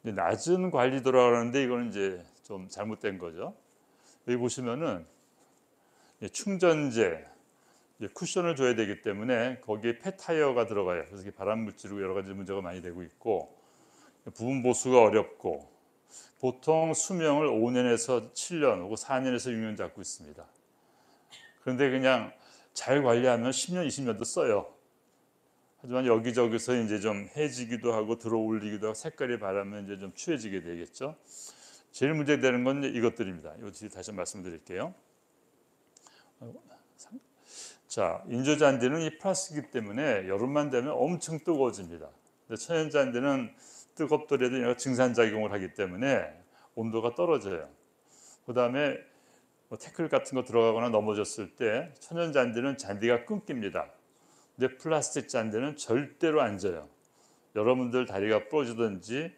근데 낮은 관리 돌아가는데 이거는 이제 좀 잘못된 거죠. 여기 보시면은 충전재, 쿠션을 줘야 되기 때문에 거기에 폐타이어가 들어가요. 그래서 바람 물질이고 여러 가지 문제가 많이 되고 있고, 부분 보수가 어렵고, 보통 수명을 5년에서 7년 혹은 4년에서 6년 잡고 있습니다. 그런데 그냥 잘 관리하면 10년, 20년도 써요. 하지만 여기저기서 이제 좀 해지기도 하고 들어올리기도 하고 색깔이 바라면 이제 좀 추해지게 되겠죠. 제일 문제되는 건 이것들입니다. 이거 다시 말씀드릴게요. 자, 인조잔디는 이 플라스틱이기 때문에 여름만 되면 엄청 뜨거워집니다. 근데 천연잔디는 뜨겁더라도 얘가 증산작용을 하기 때문에 온도가 떨어져요. 그 다음에 뭐 태클 같은 거 들어가거나 넘어졌을 때 천연잔디는 잔디가 끊깁니다. 근데 플라스틱 잔디는 절대로 안 져요. 여러분들 다리가 부러지든지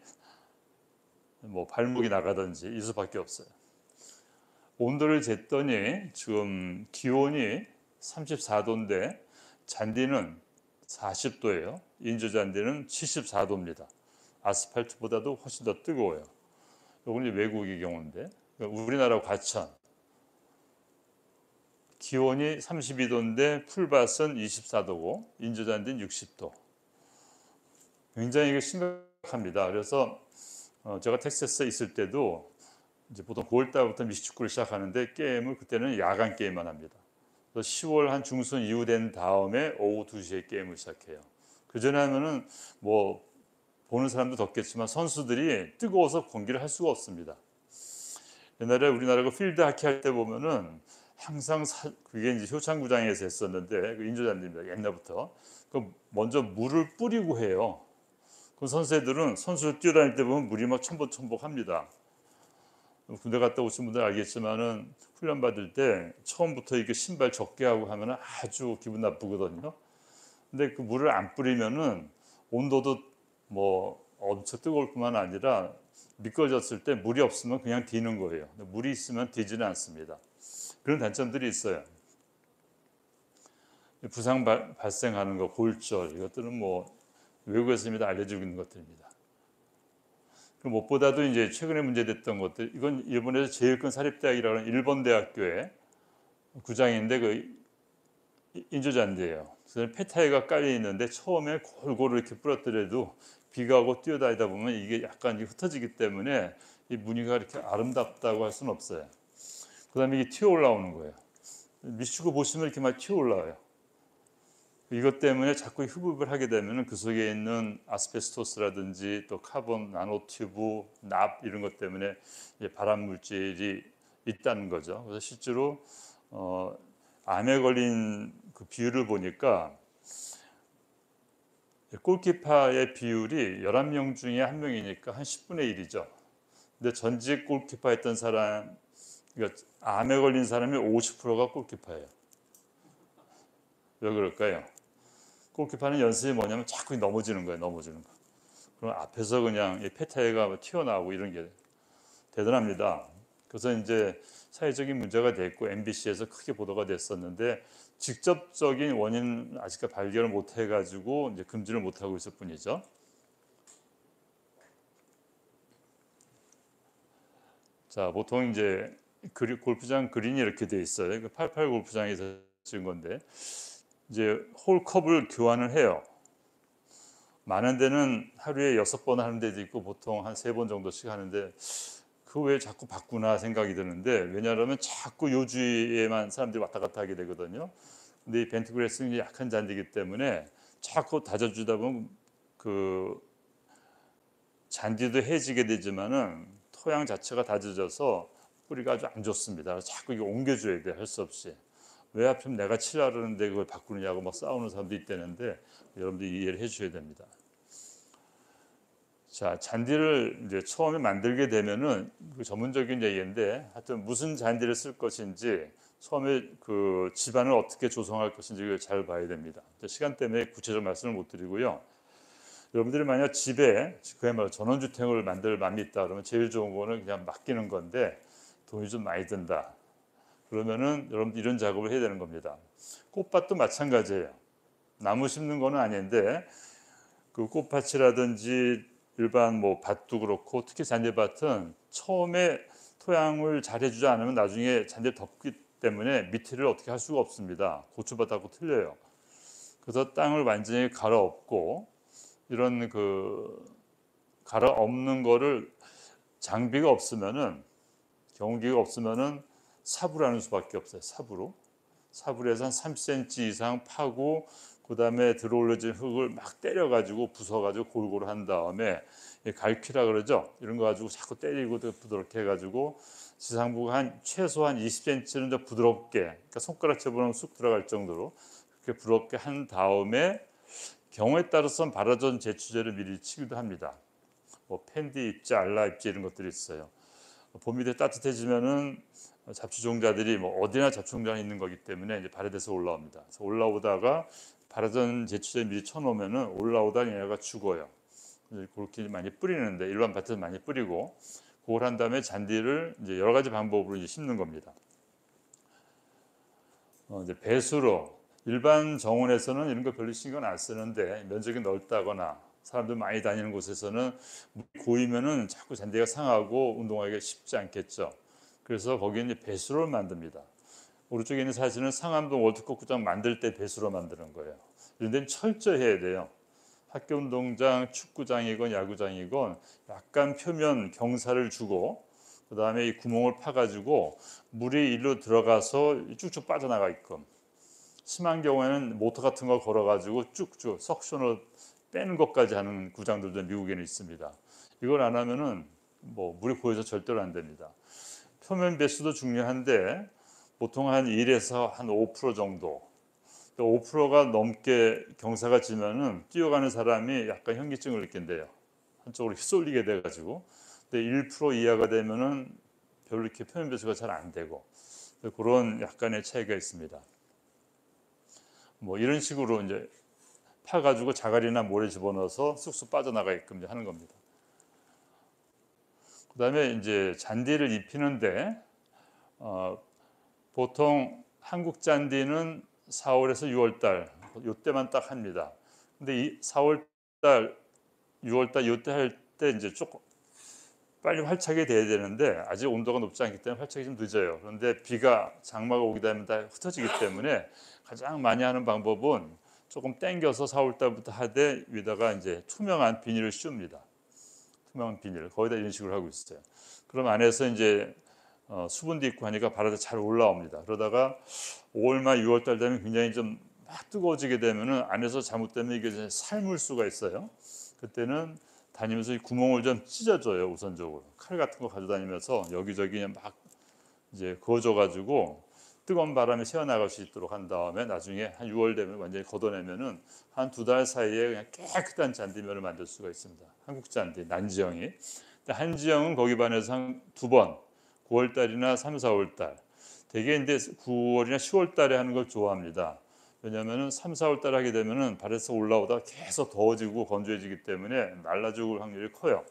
뭐 발목이 나가든지 이 수밖에 없어요. 온도를 쟀더니 지금 기온이 34도인데 잔디는 40도예요. 인조잔디는 74도입니다. 아스팔트보다도 훨씬 더 뜨거워요. 이건 외국의 경우인데, 우리나라 과천 기온이 32도인데 풀밭은 24도고 인조잔디는 60도. 굉장히 이게 심각합니다. 그래서 제가 텍사스에 있을 때도 이제 보통 9월 달부터 미식축구를 시작하는데 게임을 그때는 야간 게임만 합니다. 그래서 10월 한 중순 이후 된 다음에 오후 2시에 게임을 시작해요. 그 전에 하면은 뭐 보는 사람도 덥겠지만 선수들이 뜨거워서 경기를 할 수가 없습니다. 옛날에 우리나라가 필드 하키 할 때 보면은 항상 그게 이제 효창구장에서 했었는데, 그 인조잔디입니다. 옛날부터. 그 먼저 물을 뿌리고 해요. 그 선수들 뛰어다닐 때 보면 물이 막 첨벅첨벅합니다. 군대 갔다 오신 분들 알겠지만은 훈련 받을 때 처음부터 이렇게 신발 적게 하고 하면은 아주 기분 나쁘거든요. 근데 그 물을 안 뿌리면은 온도도 뭐 엄청 뜨거울 뿐만 아니라 미끄러졌을 때 물이 없으면 그냥 디는 거예요. 물이 있으면 디지는 않습니다. 그런 단점들이 있어요. 부상 발생하는 거, 골절, 이것들은 뭐 외국에서 이미 다 알려지고 있는 것들입니다. 그 무엇보다도 이제 최근에 문제됐던 것들, 이건 일본에서 제일 큰 사립대학이라는 일본 대학교의 구장인데 그 인조잔디예요. 그래서 폐타이가 깔려 있는데 처음에 골고루 이렇게 부러뜨려도 비가 오고 뛰어다니다 보면 이게 약간 흩어지기 때문에 이 무늬가 이렇게 아름답다고 할 수는 없어요. 그다음에 이게 튀어 올라오는 거예요. 미치고 보시면 이렇게 막 튀어 올라와요. 이것 때문에 자꾸 흡입을 하게 되면 그 속에 있는 아스베스토스라든지 또 카본 나노튜브, 납 이런 것 때문에 발암 물질이 있다는 거죠. 그래서 실제로 암에 걸린 그 비율을 보니까 골키퍼의 비율이 11명 중에 1명이니까 한 10분의 1이죠. 근데 전직 골키퍼 했던 사람, 그러니까 암에 걸린 사람이 50%가 골키퍼예요. 왜 그럴까요? 골키퍼는 연습이 뭐냐면 자꾸 넘어지는 거예요. 넘어지는 거. 그럼 앞에서 그냥 폐타이가 튀어나오고 이런 게 대단합니다. 그래서 이제 사회적인 문제가 됐고 MBC에서 크게 보도가 됐었는데 직접적인 원인은 아직까지 발견을 못 해가지고 이제 금지를 못 하고 있을 뿐이죠. 자, 보통 이제 골프장 그린이 이렇게 돼 있어요. 그 88 골프장에서 찍은 건데 이제 홀컵을 교환을 해요. 많은 데는 하루에 6번 하는 데도 있고 보통 한 3번 정도씩 하는데 그 왜 자꾸 바꾸나 생각이 드는데, 왜냐하면 자꾸 요 주위에만 사람들이 왔다 갔다 하게 되거든요. 근데 이 벤트그래스는 약한 잔디이기 때문에 자꾸 다져주다 보면 그 잔디도 해지게 되지만은 토양 자체가 다져져서 뿌리가 아주 안 좋습니다. 자꾸 이거 옮겨줘야 돼, 할 수 없이. 왜 하필 내가 치려는데 그걸 바꾸느냐고 막 싸우는 사람도 있다는데 여러분들이 이해를 해주셔야 됩니다. 자, 잔디를 이제 처음에 만들게 되면은 그 전문적인 얘기인데, 하여튼 무슨 잔디를 쓸 것인지 처음에 그 집안을 어떻게 조성할 것인지 잘 봐야 됩니다. 시간 때문에 구체적 말씀을 못 드리고요. 여러분들이 만약 집에 그야말로 전원주택을 만들 마음이 있다 그러면 제일 좋은 거는 그냥 맡기는 건데 돈이 좀 많이 든다. 그러면은 여러분들 이런 작업을 해야 되는 겁니다. 꽃밭도 마찬가지예요. 나무 심는 거는 아닌데 그 꽃밭이라든지 일반 뭐 밭도 그렇고 특히 잔디밭은 처음에 토양을 잘 해주지 않으면 나중에 잔디를 덮기 때문에 밑을 어떻게 할 수가 없습니다. 고추밭하고 틀려요. 그래서 땅을 완전히 갈아엎고 이런 그 갈아엎는 거를 장비가 없으면은, 경운기가 없으면은 삽으로 하는 수밖에 없어요. 삽으로 해서 한 3cm 이상 파고 그 다음에 들어올려진 흙을 막 때려가지고 부숴가지고 골고루 한 다음에 갈퀴라 그러죠. 이런 거 가지고 자꾸 때리고 부드럽게 해가지고 지상부가 한 최소한 20cm는 더 부드럽게, 그러니까 손가락채보면 쑥 들어갈 정도로 그렇게 부드럽게 한 다음에 경우에 따라서는 발화전 제초제를 미리 치기도 합니다. 뭐 펜디 잎지, 알라 잎지 이런 것들이 있어요. 봄이 돼 따뜻해지면은 잡초종자들이 뭐 어디나 잡초종자가 있는 거기 때문에 이제 발효돼서 올라옵니다. 그래서 올라오다가 발화전 제초제 미리 쳐놓으면은 올라오다 얘가 죽어요. 그렇게 많이 뿌리는데 일반 밭에서 많이 뿌리고 그걸 한 다음에 잔디를 이제 여러 가지 방법으로 이제 심는 겁니다. 이제 배수로 일반 정원에서는 이런 거 별로 신경 안 쓰는데 면적이 넓다거나 사람들 많이 다니는 곳에서는 물이 고이면은 자꾸 잔디가 상하고 운동하기가 쉽지 않겠죠. 그래서 거기에 이제 배수로를 만듭니다. 오른쪽에 있는 사진은 상암동 월드컵구장 만들 때 배수로 만드는 거예요. 이런 데는 철저히 해야 돼요. 학교 운동장, 축구장이건 야구장이건 약간 표면 경사를 주고 그 다음에 이 구멍을 파가지고 물이 일로 들어가서 쭉쭉 빠져나가게끔, 심한 경우에는 모터 같은 걸 걸어가지고 쭉쭉 석션을 빼는 것까지 하는 구장들도 미국에는 있습니다. 이걸 안 하면은 뭐 물이 고여서 절대로 안 됩니다. 표면 배수도 중요한데 보통 한 1에서 한 5% 정도, 5%가 넘게 경사가 지면은 뛰어가는 사람이 약간 현기증을 느낀대요. 한쪽으로 휘쏠리게 돼가지고. 근데 1% 이하가 되면은 별로 이렇게 표면 배수가 잘 안 되고, 그런 약간의 차이가 있습니다. 뭐 이런 식으로 이제 파가지고 자갈이나 모래 집어넣어서 쑥쑥 빠져나가게끔 하는 겁니다. 그다음에 이제 잔디를 입히는데 보통 한국 잔디는 4월에서 6월 달 이때만 딱 합니다. 근데 이 4월 달, 6월 달 이때 할 때 이제 조금 빨리 활착이 돼야 되는데 아직 온도가 높지 않기 때문에 활착이 좀 늦어요. 그런데 비가 장마가 오게 되면 다 흩어지기 때문에 가장 많이 하는 방법은 조금 당겨서 4월 달부터 하되 위에다가 이제 투명한 비닐을 씌웁니다. 투명한 비닐 거의 다 이런 식으로 하고 있어요. 그럼 안에서 이제 수분도 있고 하니까 바람이 잘 올라옵니다. 그러다가 5월 말 6월 달 되면 굉장히 좀 막 뜨거워지게 되면은 안에서 잘못되면 이게 삶을 수가 있어요. 그때는 다니면서 이 구멍을 좀 찢어줘요. 우선적으로 칼 같은 거 가져다니면서 여기저기 막 이제 그어줘가지고 뜨거운 바람이 새어나갈 수 있도록 한 다음에 나중에 한 6월 되면 완전히 걷어내면은 한 2달 사이에 그냥 깨끗한 잔디면을 만들 수가 있습니다. 한국 잔디 난지형이. 한지형은 거기 반해서 한 2번 9월 달이나 3, 4월 달. 대개 이제 9월이나 10월 달에 하는 걸 좋아합니다. 왜냐하면 3, 4월 달 하게 되면은 발에서 올라오다 계속 더워지고 건조해지기 때문에 날라 죽을 확률이 커요.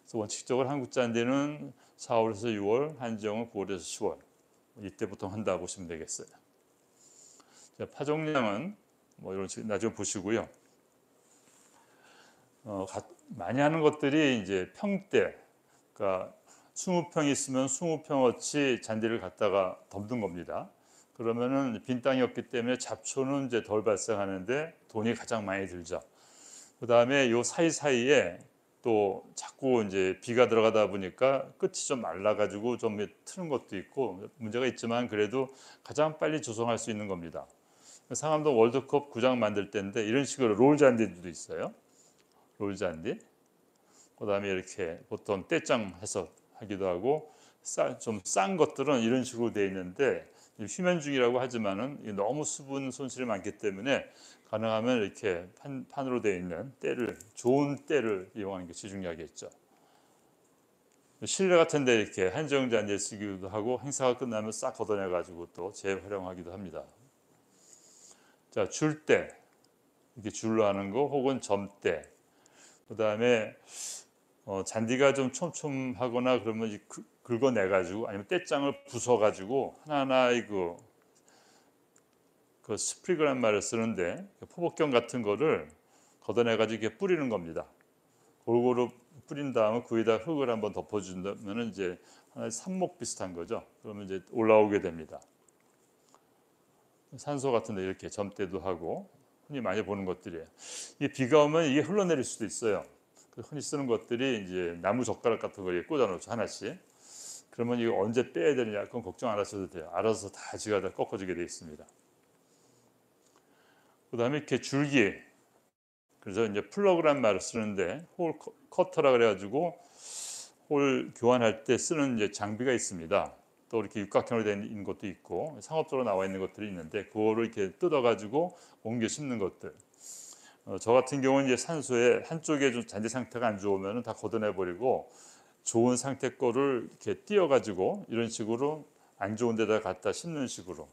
그래서 원칙적으로 한국 잔디는 4월에서 6월, 한지형은 9월에서 10월 이때 보통 한다고 보시면 되겠어요. 자, 파종량은 뭐 이런 식으로 나중에 보시고요. 많이 하는 것들이 이제 평대, 그러니까 20평 있으면 20평어치 잔디를 갖다가 덮는 겁니다. 그러면은 빈 땅이 없기 때문에 잡초는 이제 덜 발생하는데 돈이 가장 많이 들죠. 그 다음에 요 사이사이에 또 자꾸 이제 비가 들어가다 보니까 끝이 좀 말라가지고 좀 트는 것도 있고 문제가 있지만 그래도 가장 빨리 조성할 수 있는 겁니다. 상암동 월드컵 구장 만들 때인데 이런 식으로 롤 잔디도 있어요. 롤 잔디. 그 다음에 이렇게 보통 떼짱 해서 하기도 하고 좀 싼 것들은 이런 식으로 되어 있는데 휘면중이라고 하지만은 너무 수분 손실이 많기 때문에 가능하면 이렇게 판으로 되어 있는 때를 좋은 때를 이용하는 것이 중요하겠죠. 실내 같은 데 이렇게 한정 잔디에 쓰기도 하고 행사가 끝나면 싹 걷어내 가지고 또 재활용하기도 합니다. 자, 줄대 이렇게 줄로 하는 거 혹은 점대. 그다음에 잔디가 좀 촘촘하거나 그러면 긁어내 가지고 아니면 떼짱을 부숴 가지고 하나하나 그 스프리그란 말을 쓰는데 포복경 같은 거를 걷어내 가지고 이렇게 뿌리는 겁니다. 골고루 뿌린 다음에 그 위에다 흙을 한번 덮어준다면 이제 하나의 삽목 비슷한 거죠. 그러면 이제 올라오게 됩니다. 산소 같은데 이렇게 점대도 하고 흔히 많이 보는 것들이에요. 이게 비가 오면 이게 흘러내릴 수도 있어요. 흔히 쓰는 것들이 이제 나무 젓가락 같은 거에 꽂아놓죠, 하나씩. 그러면 이거 언제 빼야 되느냐 그건 걱정 안 하셔도 돼요. 알아서 다 지가 다 꺾어지게 되어 있습니다. 그다음에 이렇게 줄기, 그래서 이제 플러그란 말을 쓰는데 홀 커터라 그래가지고 홀 교환할 때 쓰는 이제 장비가 있습니다. 또 이렇게 육각형으로 된 것도 있고 상업적으로 나와 있는 것들이 있는데 그거를 이렇게 뜯어가지고 옮겨 심는 것들. 저 같은 경우는 이제 산소에 한쪽에 좀 잔디 상태가 안 좋으면 다 걷어내 버리고 좋은 상태 거를 이렇게 띄어가지고 이런 식으로 안 좋은 데다 갖다 심는 식으로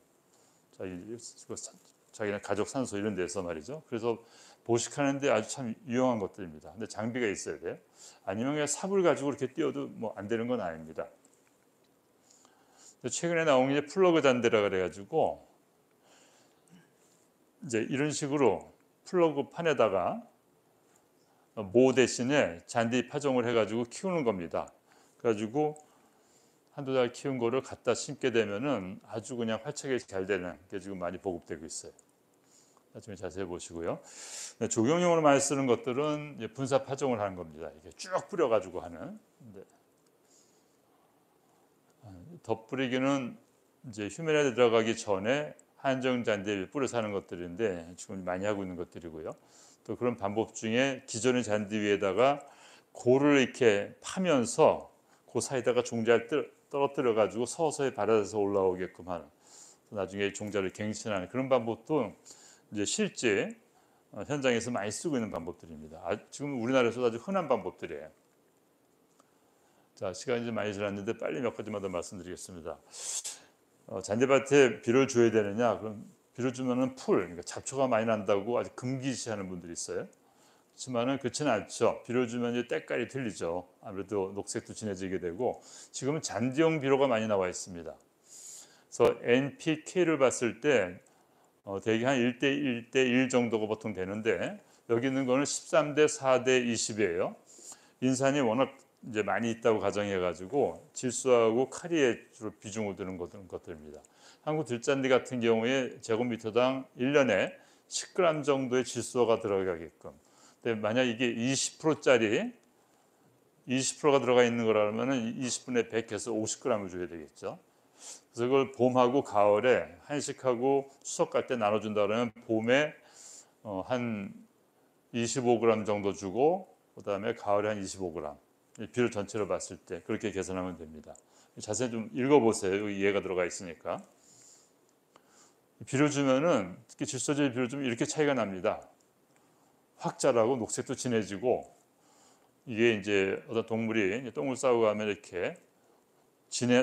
자기네 가족 산소 이런 데서 말이죠. 그래서 보식하는데 아주 참 유용한 것들입니다. 근데 장비가 있어야 돼요. 아니면 그냥 삽을 가지고 이렇게 띄어도 뭐 안 되는 건 아닙니다. 최근에 나온 게 플러그 잔디라 그래가지고 이제 이런 식으로 플러그 판에다가 모 대신에 잔디 파종을 해가지고 키우는 겁니다. 그래가지고 한두 달 키운 거를 갖다 심게 되면은 아주 그냥 활착이 잘 되는 게 지금 많이 보급되고 있어요. 나중에 자세히 보시고요. 조경용으로 많이 쓰는 것들은 분사 파종을 하는 겁니다. 이게 쭉 뿌려가지고 하는. 덧뿌리기는 이제 휴면에 들어가기 전에 한정 잔디에 뿌려서 하는 것들인데 지금 많이 하고 있는 것들이고요. 또 그런 방법 중에 기존의 잔디 위에다가 고를 이렇게 파면서 그 사이에다가 종자를 떨어뜨려 가지고 서서히 발아서 올라오게끔 하는, 나중에 종자를 갱신하는 그런 방법도 이제 실제 현장에서 많이 쓰고 있는 방법들입니다. 지금 우리나라에서 아주 흔한 방법들이에요. 자, 시간이 좀 많이 지났는데 빨리 몇 가지만 더 말씀드리겠습니다. 잔디밭에 비를 줘야 되느냐? 그럼 비를 주면은 그러니까 잡초가 많이 난다고 아주 금기시하는 분들이 있어요. 그렇지만은 그렇지는 않죠. 비를 주면 이제 때깔이 틀리죠. 아무래도 녹색도 진해지게 되고 지금은 잔디용 비료가 많이 나와 있습니다. 그래서 NPK를 봤을 때 대개 한 1대 1대1 정도가 보통 되는데 여기 있는 거는 13대 4대 20이에요. 인산이 워낙 이제 많이 있다고 가정해 가지고 질소하고 카리에 주로 비중을 두는 것들입니다. 한국 들잔디 같은 경우에 제곱미터당 1년에 10g 정도의 질소가 들어가게끔. 근데 만약 이게 20%짜리 20%가 들어가 있는 거라면 20분의 100해서 50g을 줘야 되겠죠. 그래서 그걸 봄하고 가을에 한식하고 추석 갈 때 나눠준다 그러면 봄에 한 25g 정도 주고 그다음에 가을에 한 25g. 비를 전체로 봤을 때 그렇게 계산하면 됩니다. 자세히 좀 읽어보세요. 여기 이해가 들어가 있으니까. 비를 주면은 특히 질소질 비를 주면 이렇게 차이가 납니다. 확 자라고 녹색도 진해지고 이게 이제 어떤 동물이 똥을 싸고 가면 이렇게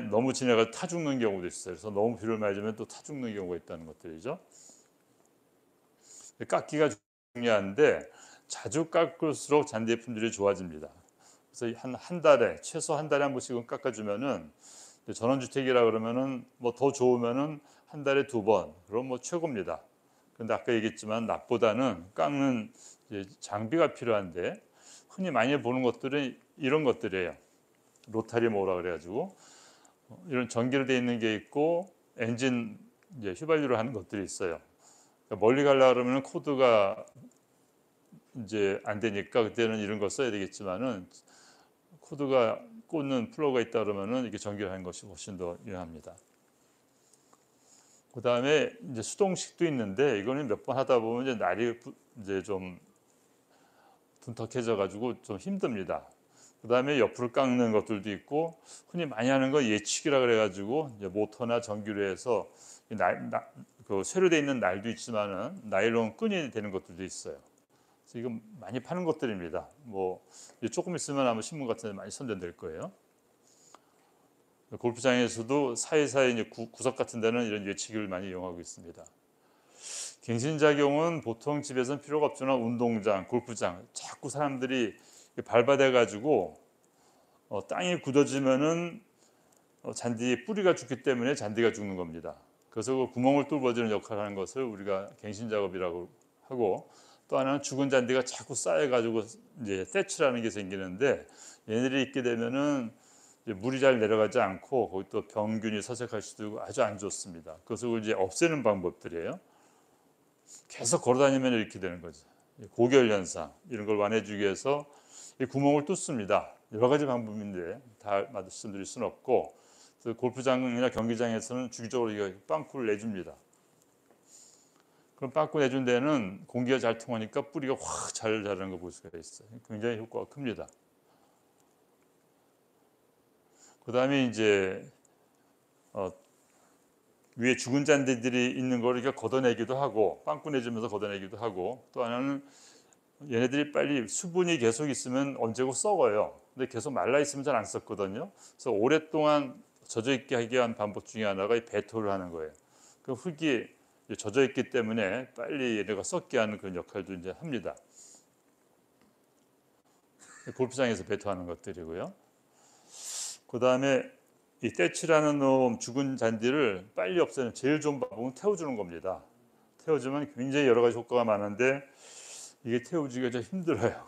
너무 진해가 타 죽는 경우도 있어요. 그래서 너무 비를 많이 주면 또 타 죽는 경우가 있다는 것들이죠. 깎기가 중요한데 자주 깎을수록 잔디의 품질이 좋아집니다. 그래서 한 달에 최소 한 달에 한 번씩은 깎아주면은 전원주택이라 그러면은 뭐 더 좋으면은 한 달에 2번 그럼 뭐 최고입니다. 그런데 아까 얘기했지만 낮보다는 깎는 장비가 필요한데 흔히 많이 보는 것들은 이런 것들이에요. 로타리 모라 그래가지고 이런 전기로 돼 있는 게 있고 엔진 이제 휘발유로 하는 것들이 있어요. 그러니까 멀리 가려 그러면 코드가 이제 안 되니까 그때는 이런 걸 써야 되겠지만은 코드가 꽂는 플러그가 있다 그러면은 이게 전기를 하는 것이 훨씬 더 유용합니다. 그 다음에 이제 수동식도 있는데 이거는 몇 번 하다 보면 이제 날이 이제 좀 둔탁해져 가지고 좀 힘듭니다. 그 다음에 옆으로 깎는 것들도 있고 흔히 많이 하는 건 예측이라 그래 가지고 모터나 전기로 해서 그 쇠로 돼 있는 날도 있지만은 나일론 끈이 되는 것들도 있어요. 그래서 이거 많이 파는 것들입니다. 뭐 조금 있으면 아마 신문 같은 데 많이 선전될 거예요. 골프장에서도 사이사이 이제 구석 같은 데는 이런 예측을 많이 이용하고 있습니다. 갱신작용은 보통 집에서는 필요가 없지만 운동장, 골프장 자꾸 사람들이 밟아대 가지고 땅이 굳어지면은 잔디에 뿌리가 죽기 때문에 잔디가 죽는 겁니다. 그래서 그 구멍을 뚫어주는 역할을 하는 것을 우리가 갱신작업이라고 하고, 또 하나는 죽은 잔디가 자꾸 쌓여가지고 이제 떼치라는 게 생기는데 얘네들이 있게 되면은 물이 잘 내려가지 않고 거기 또 병균이 서식할 수도 있고 아주 안 좋습니다. 그것을 이제 없애는 방법들이에요. 계속 걸어다니면 이렇게 되는 거죠. 고결 현상 이런 걸 완화해주기 위해서 이 구멍을 뚫습니다. 여러 가지 방법인데 다 말씀드릴 수는 없고, 그래서 골프장이나 경기장에서는 주기적으로 이거 빵꾸를 내줍니다. 그럼 빵꾸 내준 데는 공기가 잘 통하니까 뿌리가 확 잘 자라는 거 볼 수가 있어요. 굉장히 효과가 큽니다. 그 다음에 이제 위에 죽은 잔디들이 있는 걸 이렇게 걷어내기도 하고 빵꾸 내주면서 걷어내기도 하고, 또 하나는 얘네들이 빨리 수분이 계속 있으면 언제고 썩어요. 근데 계속 말라 있으면 잘 안 썩거든요. 그래서 오랫동안 젖어 있게 하기 위한 방법 중에 하나가 이 배토를 하는 거예요. 그 흙이 젖어 있기 때문에 빨리 얘네가 썩게 하는 그런 역할도 이제 합니다. 골프장에서 배토하는 것들이고요. 그 다음에 이 떼치라는 놈 죽은 잔디를 빨리 없애는 제일 좋은 방법은 태워주는 겁니다. 태워주면 굉장히 여러 가지 효과가 많은데 이게 태워주기가 좀 힘들어요.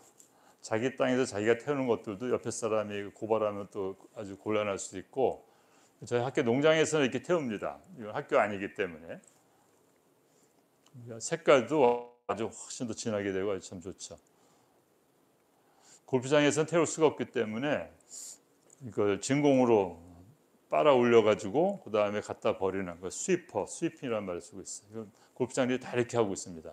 자기 땅에서 자기가 태우는 것들도 옆에 사람이 고발하면 또 아주 곤란할 수도 있고, 저희 학교 농장에서는 이렇게 태웁니다. 이건 학교 아니기 때문에. 색깔도 아주 훨씬 더 진하게 되고 아주 참 좋죠. 골프장에서는 태울 수가 없기 때문에 이걸 진공으로 빨아 올려가지고 그 다음에 갖다 버리는 거 스위핑이라는 말을 쓰고 있어요. 골프장들이 다 이렇게 하고 있습니다.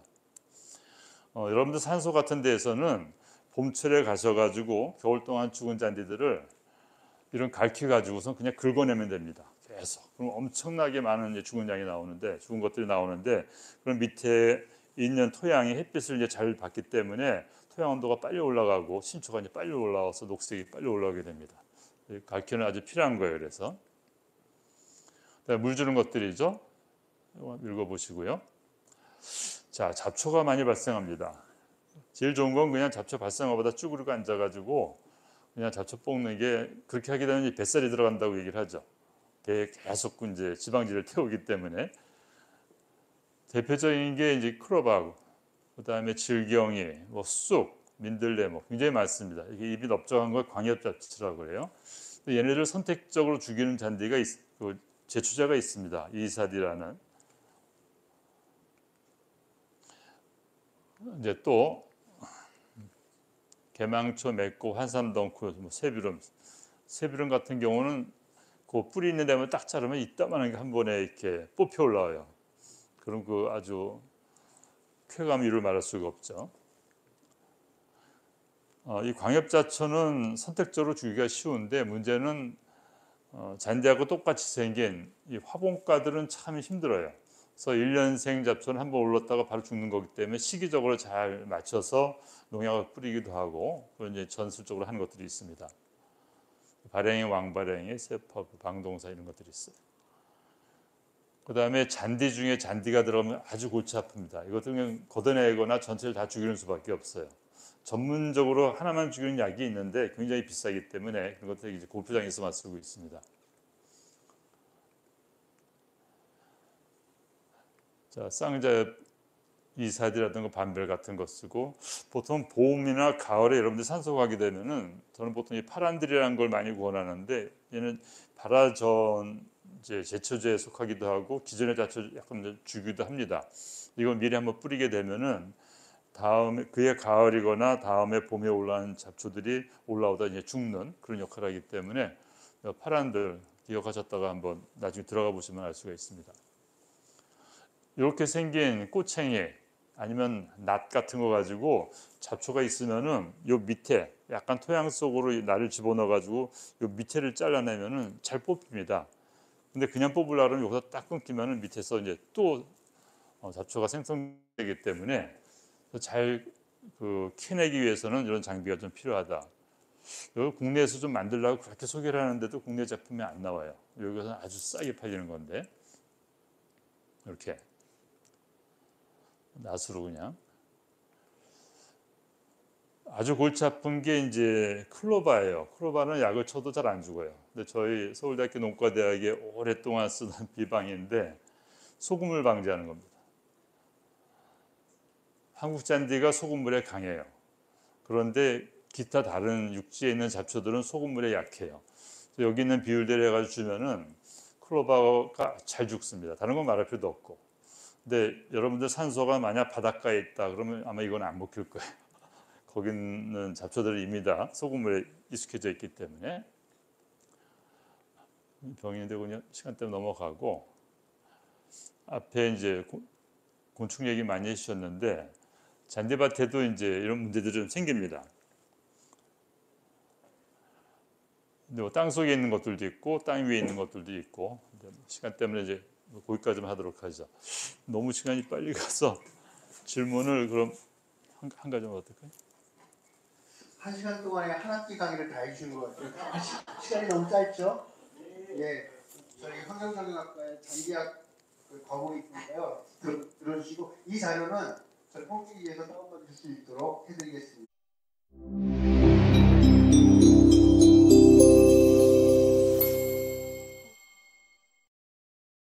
여러분들 산소 같은 데에서는 봄철에 가셔가지고 겨울 동안 죽은 잔디들을 이런 갈퀴 가지고선 그냥 긁어내면 됩니다. 계속. 그럼 엄청나게 많은 죽은 양이 나오는데, 죽은 것들이 나오는데, 그럼 밑에 있는 토양이 햇빛을 이제 잘 받기 때문에 토양 온도가 빨리 올라가고 신초가 이제 빨리 올라와서 녹색이 빨리 올라오게 됩니다. 갈퀴는 아주 필요한 거예요. 그래서 물 주는 것들이죠. 읽어보시고요. 자, 잡초가 많이 발생합니다. 제일 좋은 건 그냥 잡초 발생어보다 쭈그리고 앉아가지고 그냥 잡초 뽑는 게, 그렇게 하게 되면 뱃살이 들어간다고 얘기를 하죠. 배에 계속 이제 지방질을 태우기 때문에. 대표적인 게 이제 크로바하고 그다음에 질경이, 뭐 쑥, 민들레 뭐 굉장히 많습니다. 이게 잎이 넓적한 걸 광엽잡초라고 해요. 얘네들 선택적으로 죽이는 잔디가 제초제가 있습니다. 이사디라는. 이제 또 개망초, 맥고, 환삼덩쿨, 뭐 세비름 같은 경우는 그 뿌리 있는 데만 딱 자르면 이따만한 게 한 번에 이렇게 뽑혀 올라와요. 그럼 그 아주 쾌감 이를 말할 수가 없죠. 이 광엽잡초는 선택적으로 주기가 쉬운데 문제는 잔디하고 똑같이 생긴 이 화분가들은 참 힘들어요. 그래서 1년생 잡초는 한번 올랐다가 바로 죽는 거기 때문에 시기적으로 잘 맞춰서 농약을 뿌리기도 하고, 그런 이제 전술적으로 하는 것들이 있습니다. 발행이, 왕발행이, 세퍼, 방동사 이런 것들이 있어요. 그 다음에 잔디 중에 잔디가 들어가면 아주 골치 아픕니다. 이것도 그냥 걷어내거나 전체를 다 죽이는 수밖에 없어요. 전문적으로 하나만 죽이는 약이 있는데 굉장히 비싸기 때문에 그런 것들이 이제 골프장에서만 쓰고 있습니다. 자, 쌍잡 이사디라든가 반별 같은 거 쓰고 보통 봄이나 가을에 여러분들 산소 가게 되면은 저는 보통 이 파란들이라는 걸 많이 권하는데 얘는 발화전 이제 제초제에 속하기도 하고 기존의 자초 약간 주기도 합니다. 이걸 미리 한번 뿌리게 되면은 다음에 그해 가을이거나 다음에 봄에 올라온 잡초들이 올라오다 이제 죽는 그런 역할을 하기 때문에 파란들 기억하셨다가 한번 나중에 들어가 보시면 알 수가 있습니다. 이렇게 생긴 꼬챙이 아니면 낫 같은 거 가지고 잡초가 있으면은 요 밑에 약간 토양 속으로 날을 집어넣어 가지고 요 밑에를 잘라내면은 잘 뽑힙니다. 근데 그냥 뽑으려고 하면 여기서 딱 끊기면은 밑에서 이제 또 잡초가 생성되기 때문에 잘 캐내기 위해서는 이런 장비가 좀 필요하다. 이걸 국내에서 좀 만들려고 그렇게 소개를 하는데도 국내 제품이 안 나와요. 여기서는 아주 싸게 팔리는 건데 이렇게 낫으로 그냥 아주 골치 아픈 게 이제 클로바예요. 클로바는 약을 쳐도 잘 안 죽어요. 근데 저희 서울대학교 농과대학에 오랫동안 쓰던 비방인데 소금을 방지하는 겁니다. 한국 잔디가 소금물에 강해요. 그런데 기타 다른 육지에 있는 잡초들은 소금물에 약해요. 여기 있는 비율대로 해가지고 주면은 클로바가 잘 죽습니다. 다른 건 말할 필요도 없고. 근데 여러분들 산소가 만약 바닷가에 있다 그러면 아마 이건 안 먹힐 거예요. 거기는 잡초들이 이미 다 소금물에 익숙해져 있기 때문에. 병인데 그냥 시간 때문에 넘어가고 앞에 이제 곤충 얘기 많이 해주셨는데 잔디밭에도 이제 이런 문제들이 좀 생깁니다. 근데 땅 속에 있는 것들도 있고 땅 위에 있는 것들도 있고 시간 때문에 이제 거기까지만 하도록 하죠. 너무 시간이 빨리 가서 질문을 그럼 한 가지만 어떨까요? 1시간 동안에 한 학기 강의를 다 해주신 것 같아요. 시간이 너무 짧죠? 예, 저희 환경정형학과의 장기학 과목이 있으니까요. 들어주시고 이 자료는 저희 홈페이지에서 다운받으실 수 있도록 해드리겠습니다.